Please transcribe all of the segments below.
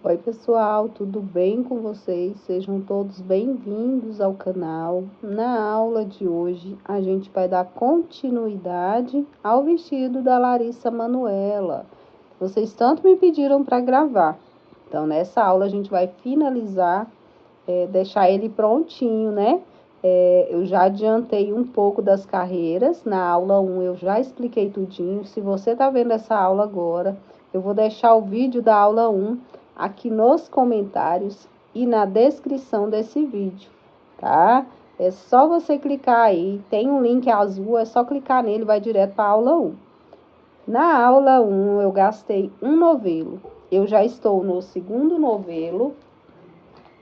Oi pessoal, tudo bem com vocês? Sejam todos bem-vindos ao canal. Na aula de hoje a gente vai dar continuidade ao vestido da Larissa Manoela. Vocês tanto me pediram para gravar, então nessa aula a gente vai finalizar, deixar ele prontinho, né? Eu já adiantei um pouco das carreiras, na aula 1 eu já expliquei tudinho. Se você tá vendo essa aula agora, eu vou deixar o vídeo da aula 1 aqui nos comentários e na descrição desse vídeo, tá? É só você clicar aí, tem um link azul, é só clicar nele, vai direto para a aula 1. Na aula 1 eu gastei um novelo, eu já estou no segundo novelo,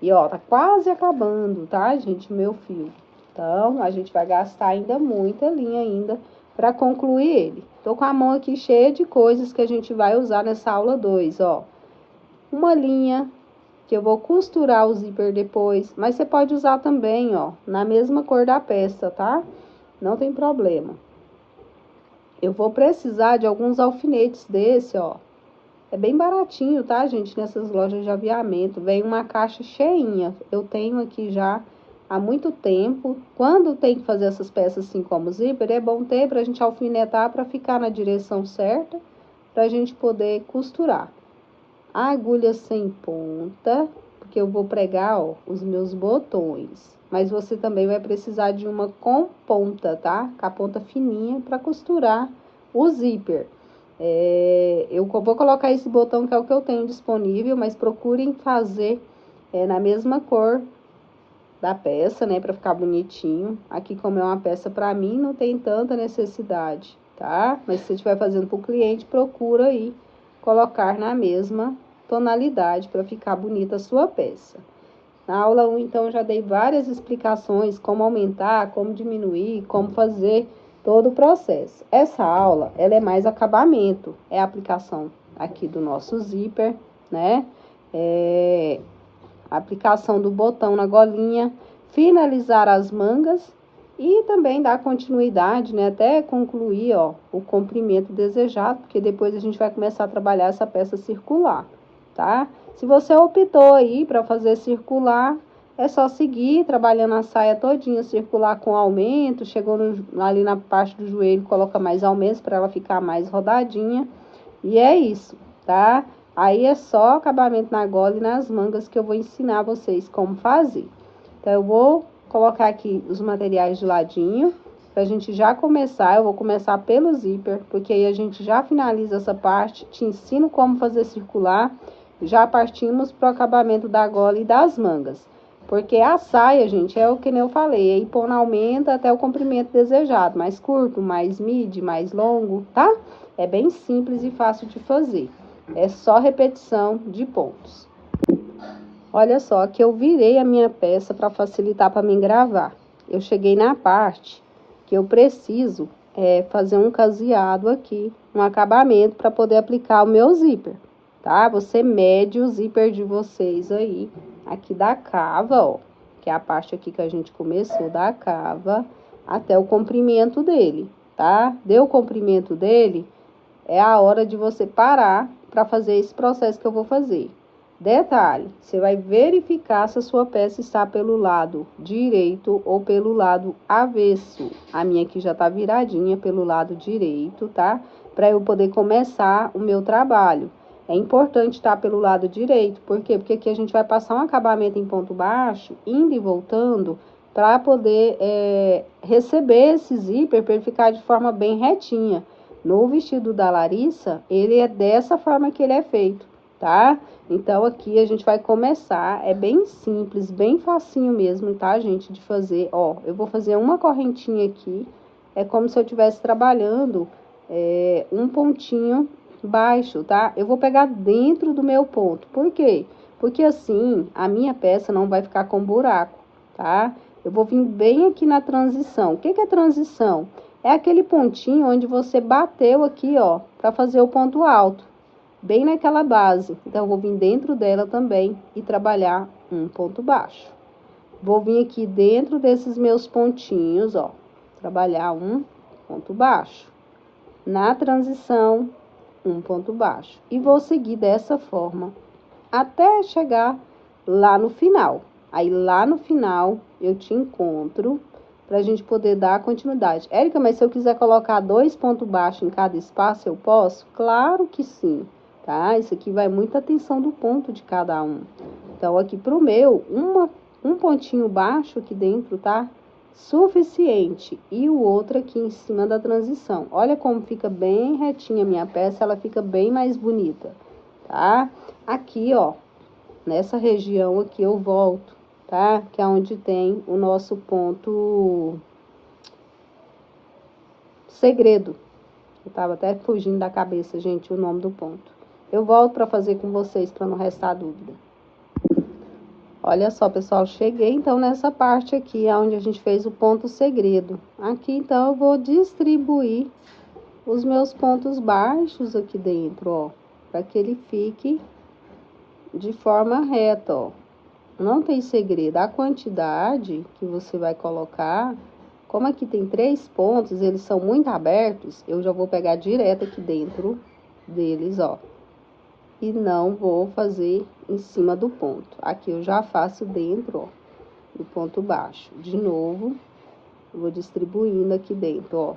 e ó, tá quase acabando, tá, gente, meu fio. Então, a gente vai gastar ainda muita linha ainda para concluir ele. Tô com a mão aqui cheia de coisas que a gente vai usar nessa aula 2, ó. Uma linha que eu vou costurar o zíper depois, mas você pode usar também, ó, na mesma cor da peça, tá? Não tem problema. Eu vou precisar de alguns alfinetes desse, ó. É bem baratinho, tá, gente? Nessas lojas de aviamento. Vem uma caixa cheinha. Eu tenho aqui já há muito tempo. Quando tem que fazer essas peças assim como zíper, é bom ter pra gente alfinetar para ficar na direção certa, pra gente poder costurar. A agulha sem ponta, porque eu vou pregar, ó, os meus botões. Mas você também vai precisar de uma com ponta, tá? Com a ponta fininha para costurar o zíper. Eu vou colocar esse botão que é o que eu tenho disponível, mas procurem fazer na mesma cor da peça, né, para ficar bonitinho. Aqui, como é uma peça para mim, não tem tanta necessidade, tá? Mas se você estiver fazendo para o cliente, procura aí colocar na mesma tonalidade para ficar bonita a sua peça. Na aula 1, então, eu já dei várias explicações, como aumentar, como diminuir, como fazer todo o processo. Essa aula, ela é mais acabamento, é a aplicação aqui do nosso zíper, né? A aplicação do botão na golinha, finalizar as mangas e também dar continuidade, né? Até concluir, ó, o comprimento desejado, porque depois a gente vai começar a trabalhar essa peça circular, tá? Se você optou aí para fazer circular, é só seguir trabalhando a saia todinha circular com aumento, chegou ali na parte do joelho, coloca mais aumento para ela ficar mais rodadinha. E é isso, tá? Aí é só acabamento na gola e nas mangas que eu vou ensinar vocês como fazer. Então, eu vou colocar aqui os materiais de ladinho, pra gente já começar. Eu vou começar pelo zíper, porque aí a gente já finaliza essa parte, te ensino como fazer circular. Já partimos pro acabamento da gola e das mangas. Porque a saia, gente, é o que nem eu falei, aí pôr na aumenta até o comprimento desejado, mais curto, mais midi, mais longo, tá? É bem simples e fácil de fazer. É só repetição de pontos. Olha só, que eu virei a minha peça para facilitar para mim gravar. Eu cheguei na parte que eu preciso fazer um caseado aqui, um acabamento para poder aplicar o meu zíper, tá? Você mede o zíper de vocês aí, aqui da cava, ó, que é a parte aqui que a gente começou da cava, até o comprimento dele, tá? Deu o comprimento dele, é a hora de você parar para fazer esse processo que eu vou fazer. Detalhe, você vai verificar se a sua peça está pelo lado direito ou pelo lado avesso. A minha aqui já tá viradinha pelo lado direito, tá? Para eu poder começar o meu trabalho. É importante estar pelo lado direito, por quê? Porque aqui a gente vai passar um acabamento em ponto baixo, indo e voltando, para poder receber esse zíper para ele ficar de forma bem retinha. No vestido da Larissa, ele é dessa forma que ele é feito, tá? Então, aqui a gente vai começar, é bem simples, bem facinho mesmo, tá, gente, de fazer. Ó, eu vou fazer uma correntinha aqui, é como se eu estivesse trabalhando um pontinho baixo, tá? Eu vou pegar dentro do meu ponto, por quê? Porque assim, a minha peça não vai ficar com buraco, tá? Eu vou vir bem aqui na transição. O que que é transição? É aquele pontinho onde você bateu aqui, ó, para fazer o ponto alto, bem naquela base. Então, eu vou vir dentro dela também e trabalhar um ponto baixo. Vou vir aqui dentro desses meus pontinhos, ó, trabalhar um ponto baixo. Na transição, um ponto baixo. E vou seguir dessa forma até chegar lá no final. Aí, lá no final, eu te encontro pra gente poder dar continuidade. Érica, mas se eu quiser colocar 2 pontos baixos em cada espaço, eu posso? Claro que sim, tá? Isso aqui vai muita atenção do ponto de cada um. Então, aqui pro meu, um pontinho baixo aqui dentro, tá? Suficiente. E o outro aqui em cima da transição. Olha como fica bem retinha a minha peça, ela fica bem mais bonita, tá? Aqui, ó, nessa região aqui eu volto, tá? Que é onde tem o nosso ponto segredo. Eu tava até fugindo da cabeça, gente, o nome do ponto. Eu volto para fazer com vocês, para não restar dúvida. Olha só, pessoal, cheguei então nessa parte aqui, onde a gente fez o ponto segredo. Aqui, então, eu vou distribuir os meus pontos baixos aqui dentro, ó, para que ele fique de forma reta, ó. Não tem segredo, a quantidade que você vai colocar, como aqui tem 3 pontos, eles são muito abertos, eu já vou pegar direto aqui dentro deles, ó. E não vou fazer em cima do ponto. Aqui eu já faço dentro, ó, do ponto baixo. De novo, eu vou distribuindo aqui dentro, ó.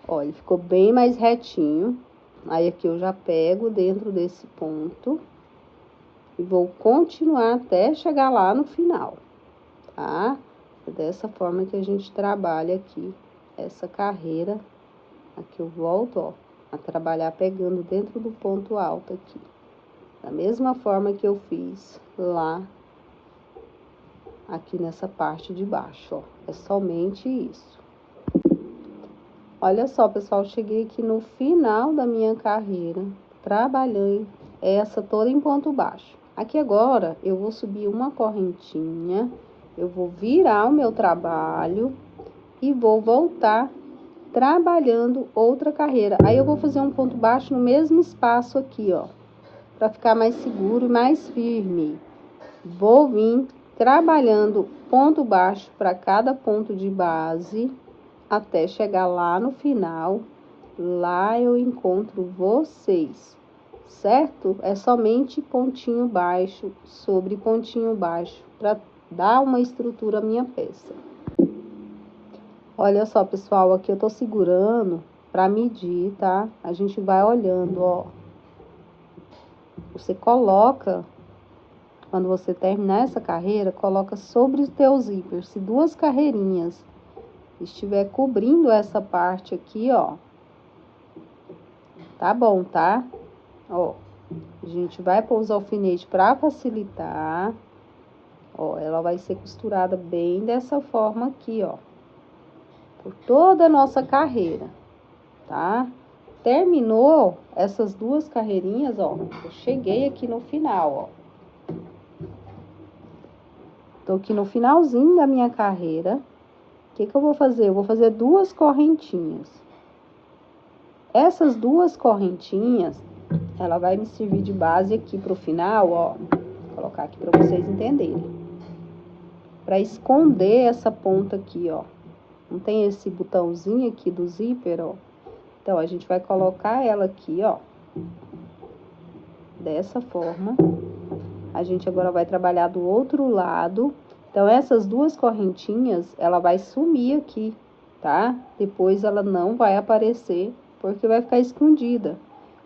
Ó, ele ficou bem mais retinho. Aí, aqui eu já pego dentro desse ponto e vou continuar até chegar lá no final, tá? É dessa forma que a gente trabalha aqui essa carreira. Aqui eu volto, ó, a trabalhar pegando dentro do ponto alto aqui. Da mesma forma que eu fiz lá, aqui nessa parte de baixo, ó. É somente isso. Olha só, pessoal, cheguei aqui no final da minha carreira, trabalhei essa toda em ponto baixo. Aqui agora, eu vou subir uma correntinha, eu vou virar o meu trabalho e vou voltar trabalhando outra carreira. Aí, eu vou fazer um ponto baixo no mesmo espaço aqui, ó, para ficar mais seguro e mais firme. Vou vir trabalhando ponto baixo para cada ponto de base, até chegar lá no final. Lá eu encontro vocês, certo? É somente pontinho baixo sobre pontinho baixo, para dar uma estrutura à minha peça. Olha só, pessoal, aqui eu tô segurando para medir, tá? A gente vai olhando, ó. Você coloca, quando você terminar essa carreira, coloca sobre o teu zíper. Se 2 carreirinhas estiver cobrindo essa parte aqui, ó, tá bom, tá? Ó, a gente vai pôr os alfinetes para facilitar. Ó, ela vai ser costurada bem dessa forma aqui, ó, por toda a nossa carreira, tá? Terminou essas 2 carreirinhas, ó, eu cheguei aqui no final, ó. Tô aqui no finalzinho da minha carreira. O que que eu vou fazer? Eu vou fazer 2 correntinhas. Essas 2 correntinhas, ela vai me servir de base aqui pro final, ó. Vou colocar aqui para vocês entenderem. Para esconder essa ponta aqui, ó. Não tem esse botãozinho aqui do zíper, ó. Então, a gente vai colocar ela aqui, ó. Dessa forma. A gente agora vai trabalhar do outro lado. Então, essas 2 correntinhas, ela vai sumir aqui, tá? Depois ela não vai aparecer, porque vai ficar escondida.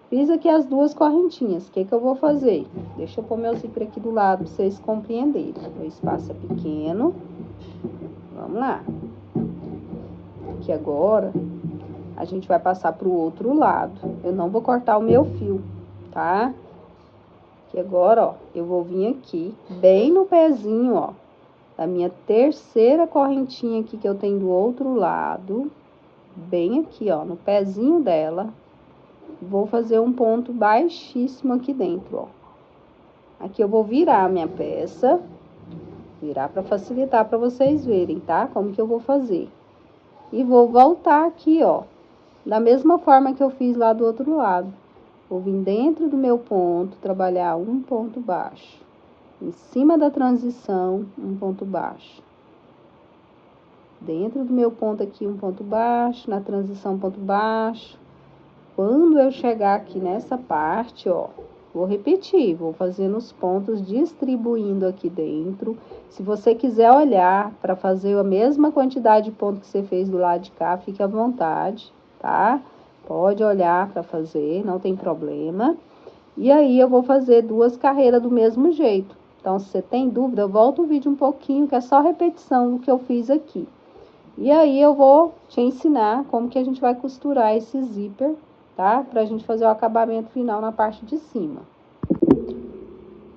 Fiz aqui as 2 correntinhas. O que que eu vou fazer? Deixa eu pôr meu zíper aqui do lado, pra vocês compreenderem. O espaço é pequeno. Vamos lá. Aqui agora, a gente vai passar pro outro lado. Eu não vou cortar o meu fio, tá? Aqui agora, ó, eu vou vir aqui, bem no pezinho, ó, da minha terceira correntinha aqui que eu tenho do outro lado. Bem aqui, ó, no pezinho dela. Vou fazer um ponto baixíssimo aqui dentro, ó. Aqui eu vou virar a minha peça. Virar para facilitar para vocês verem, tá? Como que eu vou fazer. E vou voltar aqui, ó, da mesma forma que eu fiz lá do outro lado. Vou vir dentro do meu ponto, trabalhar um ponto baixo. Em cima da transição, um ponto baixo. Dentro do meu ponto aqui, um ponto baixo. Na transição, um ponto baixo. Quando eu chegar aqui nessa parte, ó, Vou repetir, vou fazendo os pontos, distribuindo aqui dentro. Se você quiser olhar para fazer a mesma quantidade de ponto que você fez do lado de cá, fique à vontade, tá? Pode olhar para fazer, não tem problema. E aí, eu vou fazer 2 carreiras do mesmo jeito. Então, se você tem dúvida, volta o vídeo um pouquinho, que é só repetição do que eu fiz aqui. E aí, eu vou te ensinar como que a gente vai costurar esse zíper, tá? Pra gente fazer o acabamento final na parte de cima.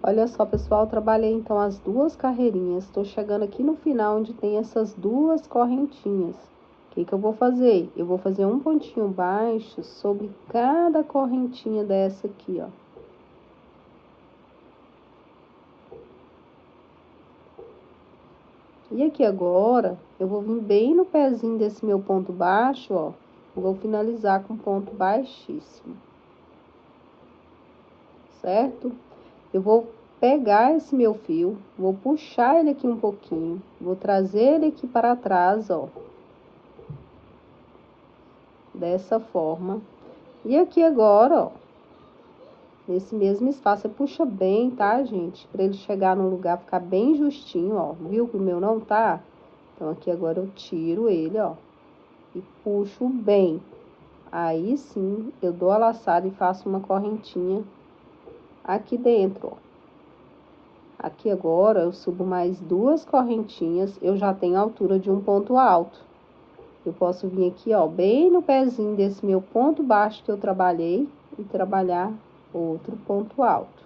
Olha só, pessoal, trabalhei então as 2 carreirinhas. Tô chegando aqui no final, onde tem essas 2 correntinhas. O que que eu vou fazer? Eu vou fazer um pontinho baixo sobre cada correntinha dessa aqui, ó. E aqui agora, eu vou vir bem no pezinho desse meu ponto baixo, ó. Vou finalizar com ponto baixíssimo. Certo? Eu vou pegar esse meu fio, vou puxar ele aqui um pouquinho, vou trazer ele aqui para trás, ó. Dessa forma. E aqui agora, ó. Nesse mesmo espaço, você puxa bem, tá, gente? Pra ele chegar no lugar, ficar bem justinho, ó. Viu que o meu não tá? Então, aqui agora eu tiro ele, ó. E puxo bem. Aí, sim, eu dou a laçada e faço uma correntinha aqui dentro, ó. Aqui agora, eu subo mais 2 correntinhas, eu já tenho a altura de um ponto alto. Eu posso vir aqui, ó, bem no pezinho desse meu ponto baixo que eu trabalhei e trabalhar outro ponto alto.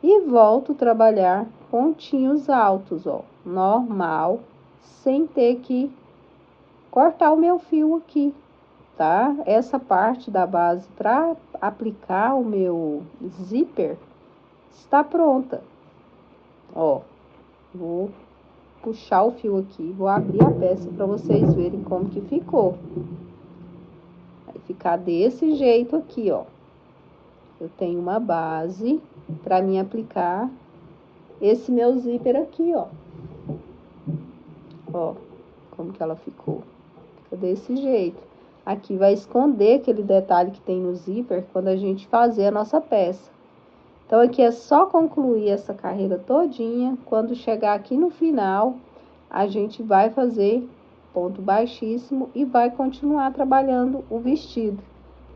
E volto a trabalhar pontinhos altos, ó, normal, sem ter que cortar o meu fio aqui, tá? Essa parte da base para aplicar o meu zíper está pronta. Ó, vou puxar o fio aqui, vou abrir a peça para vocês verem como que ficou. Vai ficar desse jeito aqui, ó. Eu tenho uma base para mim aplicar esse meu zíper aqui, ó. Ó, como que ela ficou. Fica desse jeito. Aqui vai esconder aquele detalhe que tem no zíper quando a gente fazer a nossa peça. Então, aqui é só concluir essa carreira todinha. Quando chegar aqui no final, a gente vai fazer ponto baixíssimo e vai continuar trabalhando o vestido.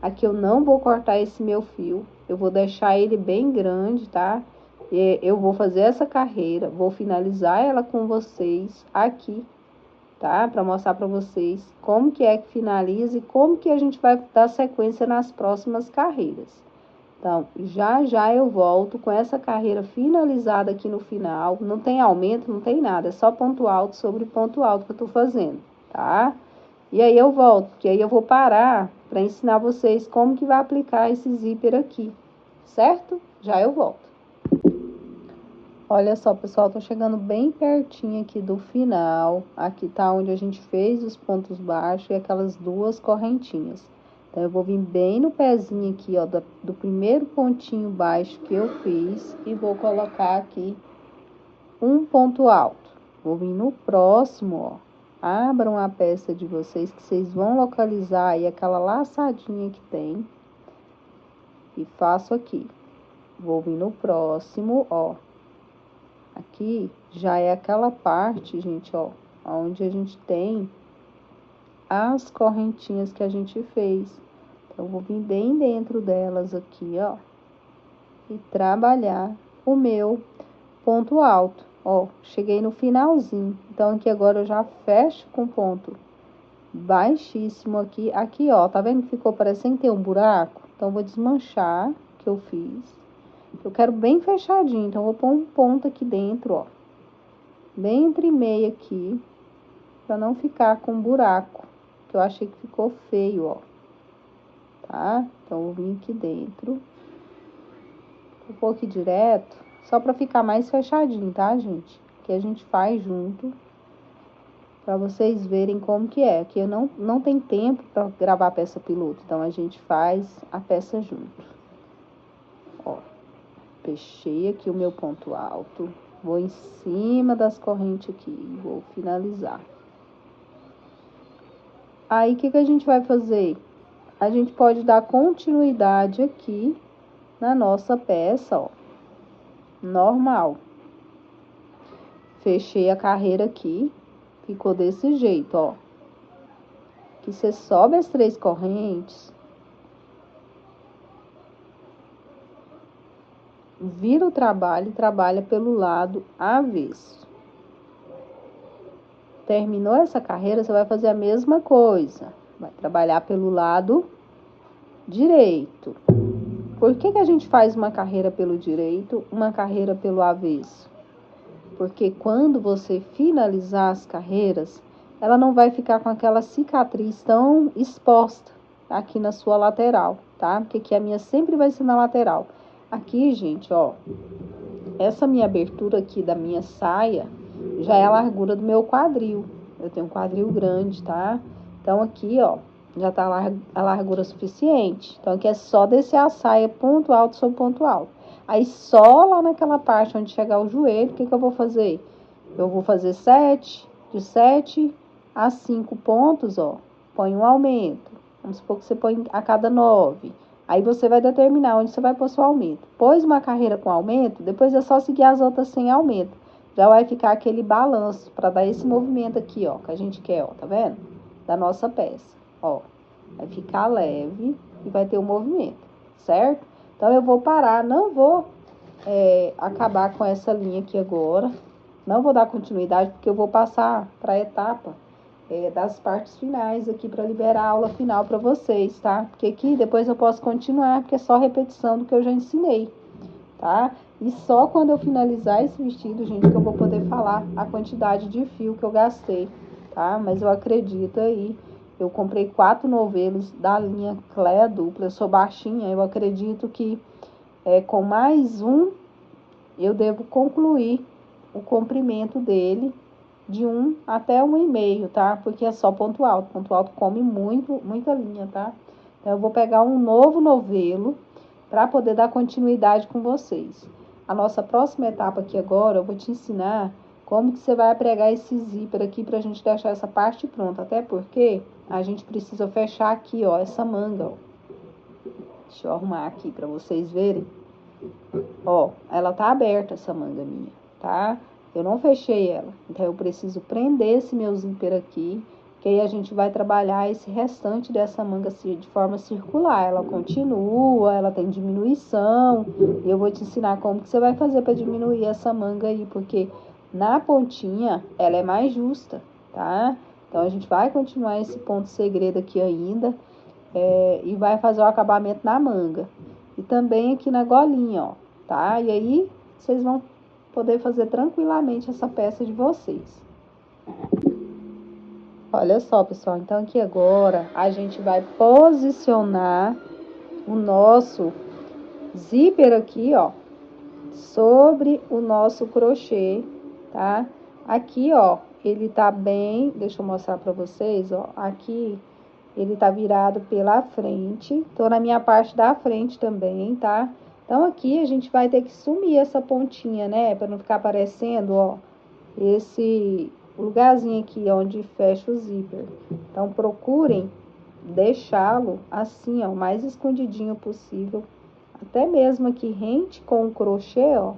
Aqui eu não vou cortar esse meu fio, eu vou deixar ele bem grande, tá? Eu vou fazer essa carreira, vou finalizar ela com vocês aqui, tá? Para mostrar para vocês como que é que finaliza e como que a gente vai dar sequência nas próximas carreiras. Então, já eu volto com essa carreira finalizada aqui no final. Não tem aumento, não tem nada, é só ponto alto sobre ponto alto que eu tô fazendo, tá? E aí eu volto, porque aí eu vou parar para ensinar vocês como que vai aplicar esse zíper aqui, certo? Já eu volto. Olha só, pessoal, tô chegando bem pertinho aqui do final. Aqui tá onde a gente fez os pontos baixos e aquelas 2 correntinhas. Então, eu vou vir bem no pezinho aqui, ó, do primeiro pontinho baixo que eu fiz e vou colocar aqui um ponto alto. Vou vir no próximo, ó. Abram a peça de vocês que vocês vão localizar aí aquela laçadinha que tem. E faço aqui. Vou vir no próximo, ó. Aqui já é aquela parte, gente, ó, onde a gente tem as correntinhas que a gente fez. Então, eu vou vir bem dentro delas aqui, ó, e trabalhar o meu ponto alto. Ó, cheguei no finalzinho. Então, aqui agora eu já fecho com ponto baixíssimo aqui. Aqui, ó, tá vendo que ficou parecendo ter um buraco? Então, eu vou desmanchar o que eu fiz. Eu quero bem fechadinho, então eu vou pôr um ponto aqui dentro, ó. Bem entre meio aqui, pra não ficar com buraco, que eu achei que ficou feio, ó. Tá? Então, eu vou vir aqui dentro. Vou pôr aqui direto, só pra ficar mais fechadinho, tá, gente? Que a gente faz junto, pra vocês verem como que é. Aqui eu não tem tempo pra gravar a peça piloto, então a gente faz a peça junto. Ó. Fechei aqui o meu ponto alto, vou em cima das correntes aqui, vou finalizar. Aí, o que que a gente vai fazer? A gente pode dar continuidade aqui, na nossa peça, ó, normal. Fechei a carreira aqui, ficou desse jeito, ó. Que você sobe as 3 correntes, vira o trabalho e trabalha pelo lado avesso. Terminou essa carreira, você vai fazer a mesma coisa. Vai trabalhar pelo lado direito. Por que a gente faz uma carreira pelo direito, uma carreira pelo avesso? Porque quando você finalizar as carreiras, ela não vai ficar com aquela cicatriz tão exposta aqui na sua lateral, tá? Porque aqui a minha sempre vai ser na lateral. Aqui, gente, ó, essa minha abertura aqui da minha saia já é a largura do meu quadril. Eu tenho um quadril grande, tá? Então aqui, ó, já tá a largura suficiente. Então aqui é só descer a saia ponto alto sobre ponto alto. Aí só lá naquela parte onde chegar o joelho, o que eu vou fazer? Eu vou fazer de 7 a 5 pontos, ó. Põe um aumento. Vamos supor que você põe a cada 9. Aí você vai determinar onde você vai pôr seu aumento. Pôs uma carreira com aumento, depois é só seguir as outras sem aumento. Já vai ficar aquele balanço para dar esse movimento aqui, ó, que a gente quer, ó, tá vendo? Da nossa peça, ó. Vai ficar leve e vai ter o movimento, certo? Então eu vou parar, não vou acabar com essa linha aqui agora. Não vou dar continuidade porque eu vou passar para a etapa das partes finais aqui para liberar a aula final para vocês, tá? Porque aqui depois eu posso continuar, porque é só repetição do que eu já ensinei, tá? E só quando eu finalizar esse vestido, gente, que eu vou poder falar a quantidade de fio que eu gastei, tá? Mas eu acredito aí, eu comprei 4 novelos da linha Cléa dupla, eu sou baixinha, eu acredito que com mais um, eu devo concluir o comprimento dele de 1 até 1,5, tá? Porque é só ponto alto. Ponto alto come muita linha, tá? Então, eu vou pegar um novo novelo para poder dar continuidade com vocês. A nossa próxima etapa aqui agora, eu vou te ensinar como que você vai pregar esse zíper aqui pra gente deixar essa parte pronta. Até porque a gente precisa fechar aqui, ó, essa manga, ó. Deixa eu arrumar aqui pra vocês verem. Ó, ela tá aberta, essa manga minha, tá? Eu não fechei ela, então eu preciso prender esse meu zíper aqui, que aí a gente vai trabalhar esse restante dessa manga de forma circular. Ela continua, ela tem diminuição, e eu vou te ensinar como que você vai fazer para diminuir essa manga aí, porque na pontinha ela é mais justa, tá? Então a gente vai continuar esse ponto segredo aqui ainda, e vai fazer o acabamento na manga. E também aqui na golinha, ó, tá? E aí, vocês vão poder fazer tranquilamente essa peça de vocês. Olha só, pessoal, então aqui agora a gente vai posicionar o nosso zíper aqui, ó, sobre o nosso crochê, tá? Aqui, ó, ele tá bem, deixa eu mostrar pra vocês, ó, aqui ele tá virado pela frente, tô na minha parte da frente também, tá? Então, aqui a gente vai ter que sumir essa pontinha, né? Pra não ficar aparecendo, ó, esse lugarzinho aqui onde fecha o zíper. Então, procurem deixá-lo assim, ó, o mais escondidinho possível. Até mesmo aqui rente com o crochê, ó.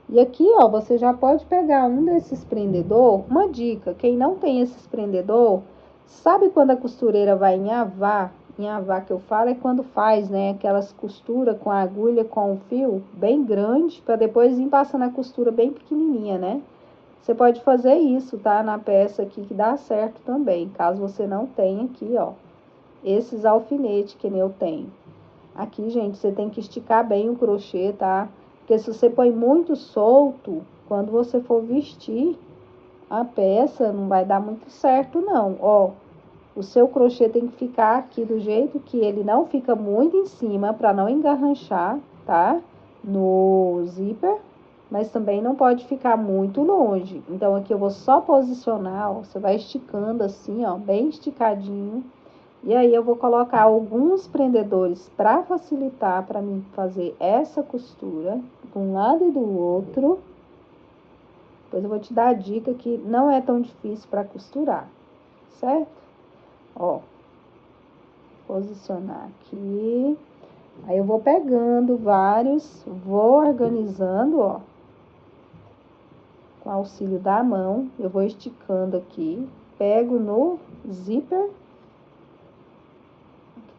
E aqui, ó, você já pode pegar um desses prendedor. Uma dica, quem não tem esses prendedor, sabe quando a costureira vai enhavar? Enhavar que eu falo é quando faz, né, aquelas costuras com a agulha, com o fio bem grande, para depois ir passando a costura bem pequenininha, né? Você pode fazer isso, tá? Na peça aqui que dá certo também, caso você não tenha aqui, ó, esses alfinetes que nem eu tenho. Aqui, gente, você tem que esticar bem o crochê, tá? Porque se você põe muito solto, quando você for vestir a peça, não vai dar muito certo, não. Ó, o seu crochê tem que ficar aqui do jeito que ele não fica muito em cima, para não engarranchar, tá? No zíper, mas também não pode ficar muito longe. Então, aqui eu vou só posicionar, ó, você vai esticando assim, ó, bem esticadinho. E aí, eu vou colocar alguns prendedores para facilitar para mim fazer essa costura de um lado e do outro. Depois eu vou te dar a dica que não é tão difícil para costurar, certo? Ó, posicionar aqui. Aí eu vou pegando vários, vou organizando, ó. Com auxílio da mão, eu vou esticando aqui, pego no zíper.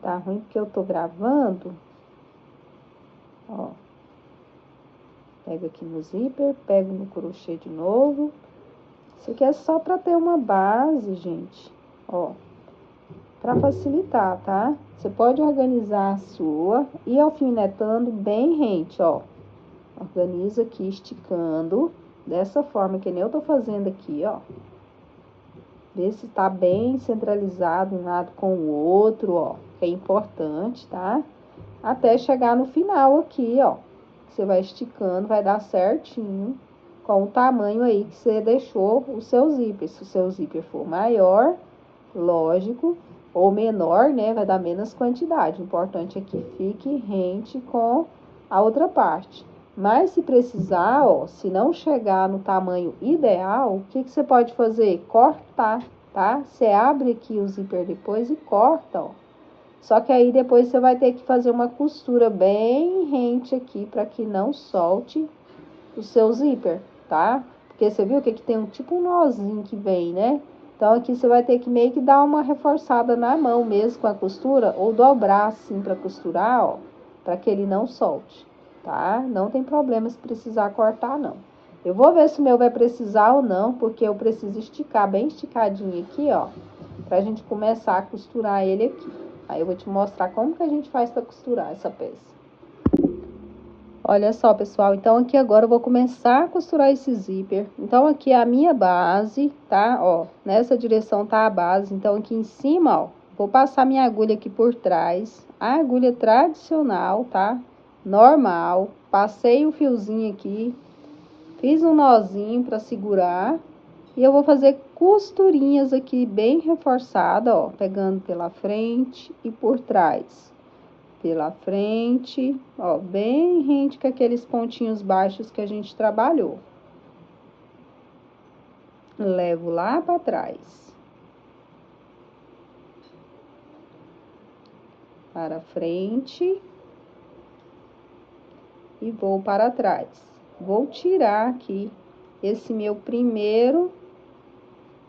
Tá ruim porque eu tô gravando, ó. Pego aqui no zíper, pego no crochê de novo. Isso aqui é só pra ter uma base, gente, ó. Pra facilitar, tá? Você pode organizar a sua e alfinetando bem rente, ó. Organiza aqui, esticando, dessa forma que nem eu tô fazendo aqui, ó. Vê se tá bem centralizado um lado com o outro, ó. Que é importante, tá? Até chegar no final aqui, ó. Você vai esticando, vai dar certinho com o tamanho aí que você deixou o seu zíper. Se o seu zíper for maior, lógico, ou menor, né, vai dar menos quantidade. O importante é que fique rente com a outra parte. Mas se precisar, ó, se não chegar no tamanho ideal, o que você pode fazer? Cortar, tá? Você abre aqui o zíper depois e corta, ó. Só que aí depois você vai ter que fazer uma costura bem rente aqui para que não solte o seu zíper, tá? Porque você viu que aqui tem um tipo um nozinho que vem, né? Então aqui você vai ter que meio que dar uma reforçada na mão mesmo com a costura ou dobrar assim para costurar, ó, para que ele não solte, tá? Não tem problema se precisar cortar não. Eu vou ver se o meu vai precisar ou não, porque eu preciso esticar bem esticadinho aqui, ó, pra gente começar a costurar ele aqui. Aí eu vou te mostrar como que a gente faz para costurar essa peça. Olha só, pessoal, então aqui agora eu vou começar a costurar esse zíper. Então aqui é a minha base, tá? Ó, nessa direção tá a base. Então aqui em cima, ó, vou passar minha agulha aqui por trás. A agulha tradicional, tá? Normal. Passei o fiozinho aqui. Fiz um nozinho para segurar. E eu vou fazer costurinhas aqui bem reforçada, ó. Pegando pela frente e por trás. Pela frente, ó, bem rente com aqueles pontinhos baixos que a gente trabalhou. Levo lá para trás. Para frente. E vou para trás. Vou tirar aqui esse meu primeiro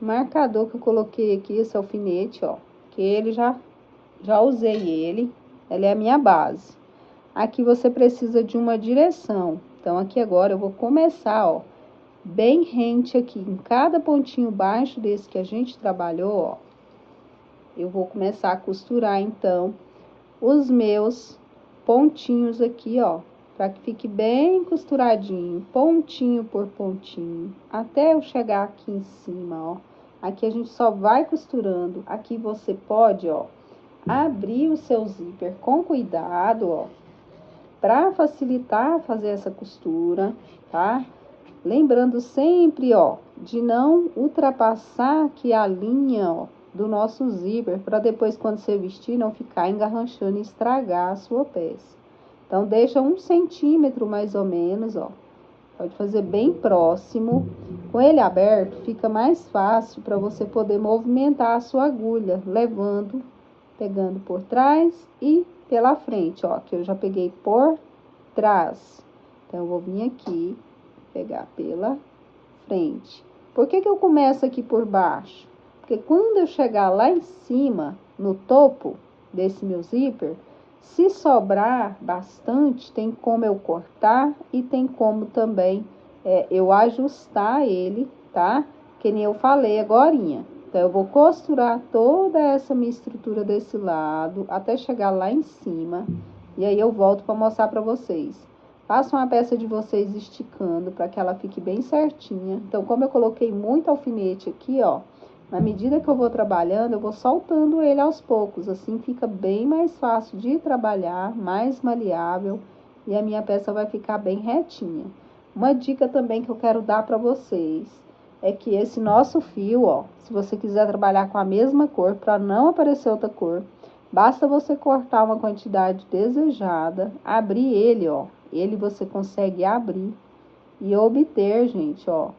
marcador que eu coloquei aqui, esse alfinete, ó. Que ele já usei ele. Ele é a minha base. Aqui você precisa de uma direção. Então, aqui agora eu vou começar, ó, bem rente aqui, em cada pontinho baixo desse que a gente trabalhou, ó. Eu vou começar a costurar, então, os meus pontinhos aqui, ó, para que fique bem costuradinho, pontinho por pontinho, até eu chegar aqui em cima, ó. Aqui a gente só vai costurando. Aqui você pode, ó, abrir o seu zíper com cuidado, ó, para facilitar fazer essa costura, tá? Lembrando sempre, ó, de não ultrapassar aqui a linha, ó, do nosso zíper, para depois, quando você vestir, não ficar engarranchando e estragar a sua peça. Então, deixa 1 centímetro mais ou menos, ó. Pode fazer bem próximo. Com ele aberto, fica mais fácil para você poder movimentar a sua agulha, levando, pegando por trás e pela frente, ó, que eu já peguei por trás. Então, eu vou vir aqui, pegar pela frente. Por que que eu começo aqui por baixo? Porque quando eu chegar lá em cima, no topo desse meu zíper, se sobrar bastante, tem como eu cortar e tem como também eu ajustar ele, tá? Que nem eu falei agorinha. Então, eu vou costurar toda essa minha estrutura desse lado, até chegar lá em cima. E aí, eu volto para mostrar para vocês. Façam a peça de vocês esticando, para que ela fique bem certinha. Então, como eu coloquei muito alfinete aqui, ó, na medida que eu vou trabalhando, eu vou soltando ele aos poucos. Assim, fica bem mais fácil de trabalhar, mais maleável. E a minha peça vai ficar bem retinha. Uma dica também que eu quero dar para vocês é que esse nosso fio, ó, se você quiser trabalhar com a mesma cor, para não aparecer outra cor, basta você cortar uma quantidade desejada, abrir ele, ó. Ele você consegue abrir e obter, gente, ó,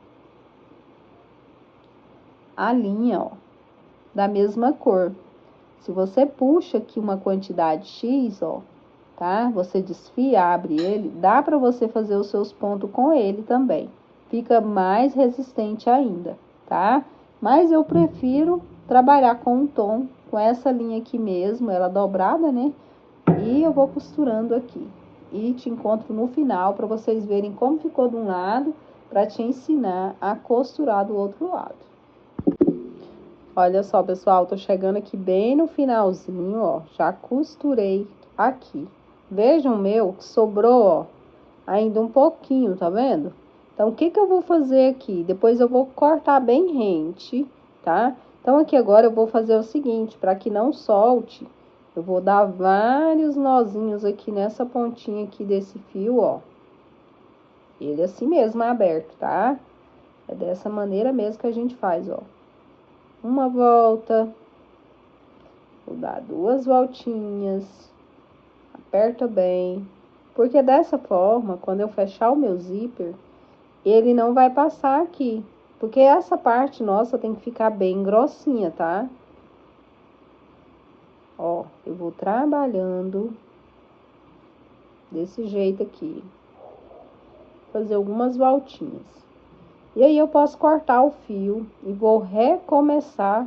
a linha, ó, da mesma cor. Se você puxa aqui uma quantidade X, ó, tá? Você desfia, abre ele, dá pra você fazer os seus pontos com ele também. Fica mais resistente ainda, tá? Mas eu prefiro trabalhar com um tom, com essa linha aqui mesmo, ela dobrada, né? E eu vou costurando aqui. E te encontro no final para vocês verem como ficou de um lado, para te ensinar a costurar do outro lado. Olha só, pessoal, tô chegando aqui bem no finalzinho, ó. Já costurei aqui. Vejam o meu que sobrou, ó, ainda um pouquinho, tá vendo? Então, o que que eu vou fazer aqui? Depois eu vou cortar bem rente, tá? Então, aqui agora eu vou fazer o seguinte, para que não solte, eu vou dar vários nozinhos aqui nessa pontinha aqui desse fio, ó. Ele assim mesmo, aberto, tá? É dessa maneira mesmo que a gente faz, ó. Uma volta, vou dar duas voltinhas, aperta bem, porque dessa forma, quando eu fechar o meu zíper, ele não vai passar aqui, porque essa parte nossa tem que ficar bem grossinha, tá? Ó, eu vou trabalhando desse jeito aqui, fazer algumas voltinhas. E aí eu posso cortar o fio e vou recomeçar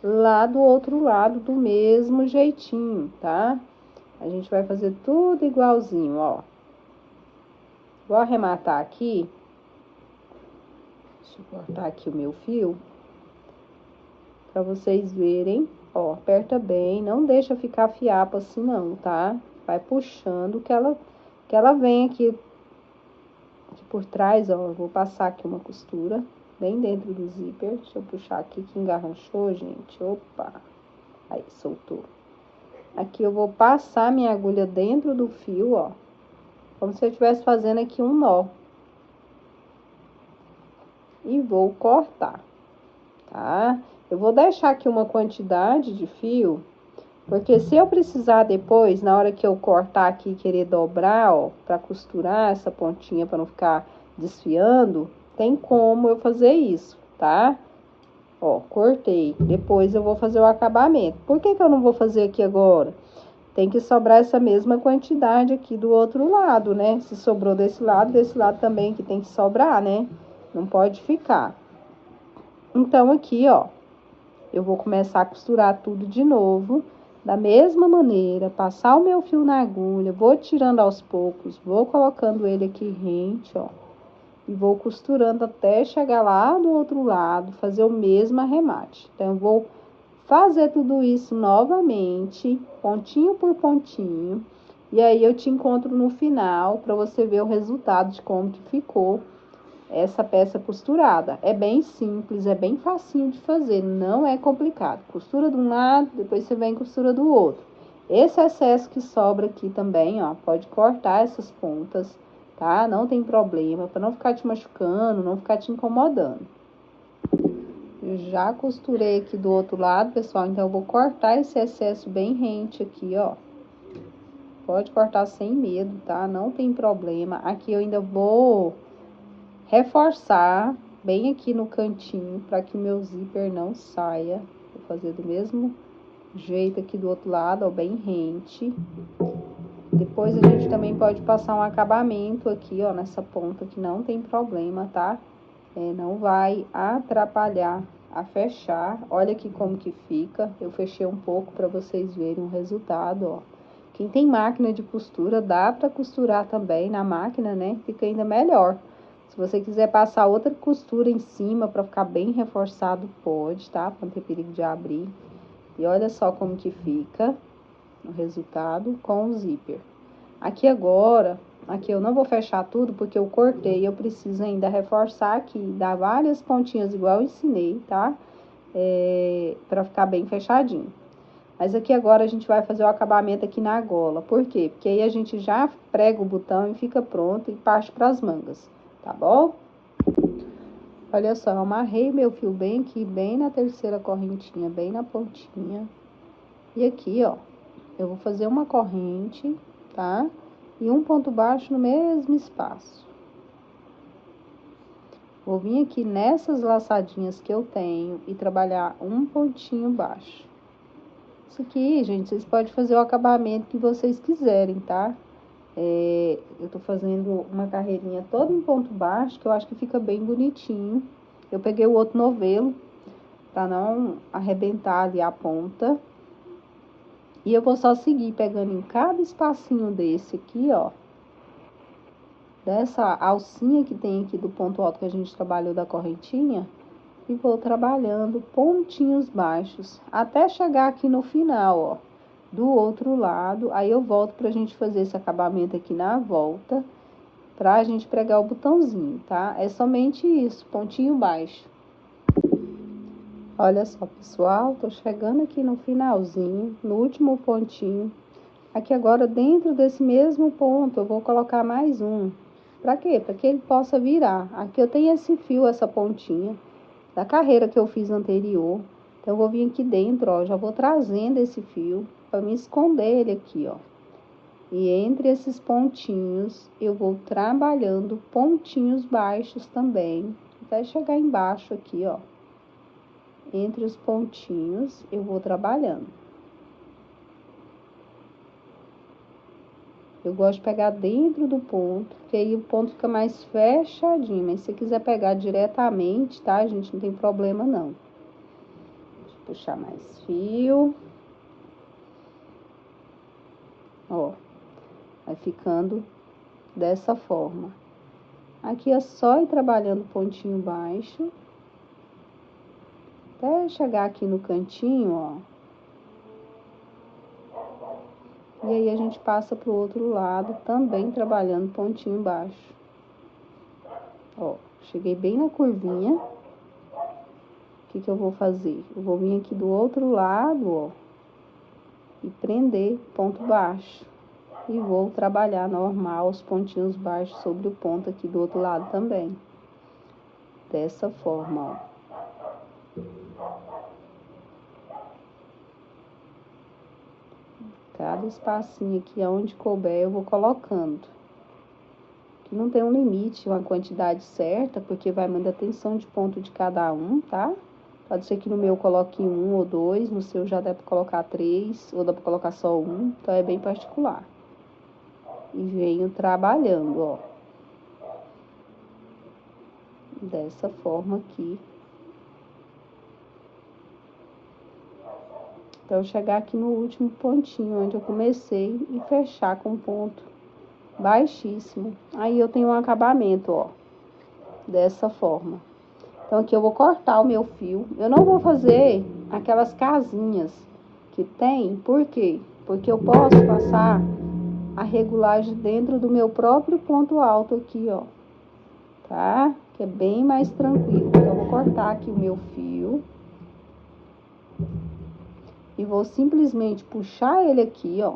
lá do outro lado do mesmo jeitinho, tá? A gente vai fazer tudo igualzinho, ó. Vou arrematar aqui. Deixa eu cortar aqui o meu fio. Pra vocês verem, ó, aperta bem, não deixa ficar fiapo assim não, tá? Vai puxando que ela vem aqui por trás, ó, eu vou passar aqui uma costura bem dentro do zíper. Deixa eu puxar aqui que engarranchou, gente. Opa! Aí, soltou. Aqui eu vou passar minha agulha dentro do fio, ó, como se eu estivesse fazendo aqui um nó. E vou cortar, tá? Eu vou deixar aqui uma quantidade de fio, porque se eu precisar depois, na hora que eu cortar aqui e querer dobrar, ó, pra costurar essa pontinha pra não ficar desfiando, tem como eu fazer isso, tá? Ó, cortei. Depois eu vou fazer o acabamento. Por que que eu não vou fazer aqui agora? Tem que sobrar essa mesma quantidade aqui do outro lado, né? Se sobrou desse lado também que tem que sobrar, né? Não pode ficar. Então, aqui, ó, eu vou começar a costurar tudo de novo, da mesma maneira, passar o meu fio na agulha, vou tirando aos poucos, vou colocando ele aqui rente, ó, e vou costurando até chegar lá do outro lado, fazer o mesmo arremate. Então, eu vou fazer tudo isso novamente, pontinho por pontinho, e aí eu te encontro no final para você ver o resultado de como que ficou essa peça costurada. É bem simples, é bem facinho de fazer, não é complicado. Costura de um lado, depois você vem costura do outro. Esse excesso que sobra aqui também, ó, pode cortar essas pontas, tá? Não tem problema, para não ficar te machucando, não ficar te incomodando. Eu já costurei aqui do outro lado, pessoal, então eu vou cortar esse excesso bem rente aqui, ó. Pode cortar sem medo, tá? Não tem problema. Aqui eu ainda vou reforçar bem aqui no cantinho para que o meu zíper não saia. Vou fazer do mesmo jeito aqui do outro lado, ó, bem rente. Depois a gente também pode passar um acabamento aqui, ó, nessa ponta que não tem problema, tá? Não vai atrapalhar a fechar. Olha aqui como que fica. Eu fechei um pouco para vocês verem o resultado, ó. Quem tem máquina de costura, dá para costurar também na máquina, né? Fica ainda melhor. Se você quiser passar outra costura em cima para ficar bem reforçado, pode, tá? Para não ter perigo de abrir. E olha só como que fica o resultado com o zíper. Aqui agora, aqui eu não vou fechar tudo porque eu cortei, eu preciso ainda reforçar aqui, dar várias pontinhas igual eu ensinei, tá? Pra ficar bem fechadinho. Mas aqui agora a gente vai fazer o acabamento aqui na gola. Por quê? Porque aí a gente já prega o botão e fica pronto e parte pras mangas, tá bom? Olha só, eu amarrei meu fio bem aqui, bem na terceira correntinha, bem na pontinha. E aqui, ó, eu vou fazer uma corrente, tá? E um ponto baixo no mesmo espaço. Vou vir aqui nessas laçadinhas que eu tenho e trabalhar um pontinho baixo. Isso aqui, gente, vocês podem fazer o acabamento que vocês quiserem, tá? Eu tô fazendo uma carreirinha toda em ponto baixo, que eu acho que fica bem bonitinho. Eu peguei o outro novelo, pra não arrebentar ali a ponta. E eu vou só seguir pegando em cada espacinho desse aqui, ó. Dessa alcinha que tem aqui do ponto alto que a gente trabalhou da correntinha. E vou trabalhando pontinhos baixos, até chegar aqui no final, ó. Do outro lado, aí eu volto pra gente fazer esse acabamento aqui na volta, pra gente pregar o botãozinho, tá? É somente isso, pontinho baixo. Olha só, pessoal, tô chegando aqui no finalzinho, no último pontinho. Aqui agora, dentro desse mesmo ponto, eu vou colocar mais um. Pra quê? Pra que ele possa virar. Aqui eu tenho esse fio, essa pontinha, da carreira que eu fiz anterior. Então, eu vou vir aqui dentro, ó, já vou trazendo esse fio para me esconder ele aqui, ó. E entre esses pontinhos, eu vou trabalhando pontinhos baixos também, até chegar embaixo aqui, ó. Entre os pontinhos, eu vou trabalhando. Eu gosto de pegar dentro do ponto, porque aí o ponto fica mais fechadinho. Mas se você quiser pegar diretamente, tá, gente? Não tem problema, não. Deixa eu puxar mais fio. Ó, vai ficando dessa forma. Aqui é só ir trabalhando pontinho baixo. Até chegar aqui no cantinho, ó. E aí, a gente passa pro outro lado, também trabalhando pontinho baixo. Ó, cheguei bem na curvinha. O que eu vou fazer? Eu vou vir aqui do outro lado, ó. E prender ponto baixo. E vou trabalhar normal os pontinhos baixos sobre o ponto aqui do outro lado também. Dessa forma, ó. Cada espacinho aqui, onde couber, eu vou colocando. Aqui não tem um limite, uma quantidade certa, porque vai mandar tensão de ponto de cada um, tá? Pode ser que no meu eu coloque 1 ou 2, no seu já dá pra colocar 3, ou dá pra colocar só 1, então é bem particular. E venho trabalhando, ó. Dessa forma aqui. Então, chegar aqui no último pontinho, onde eu comecei, e fechar com ponto baixíssimo. Aí, eu tenho um acabamento, ó, dessa forma. Então, aqui eu vou cortar o meu fio. Eu não vou fazer aquelas casinhas que tem, por quê? Porque eu posso passar a regulagem dentro do meu próprio ponto alto aqui, ó. Tá? Que é bem mais tranquilo. Então, eu vou cortar aqui o meu fio. E vou simplesmente puxar ele aqui, ó.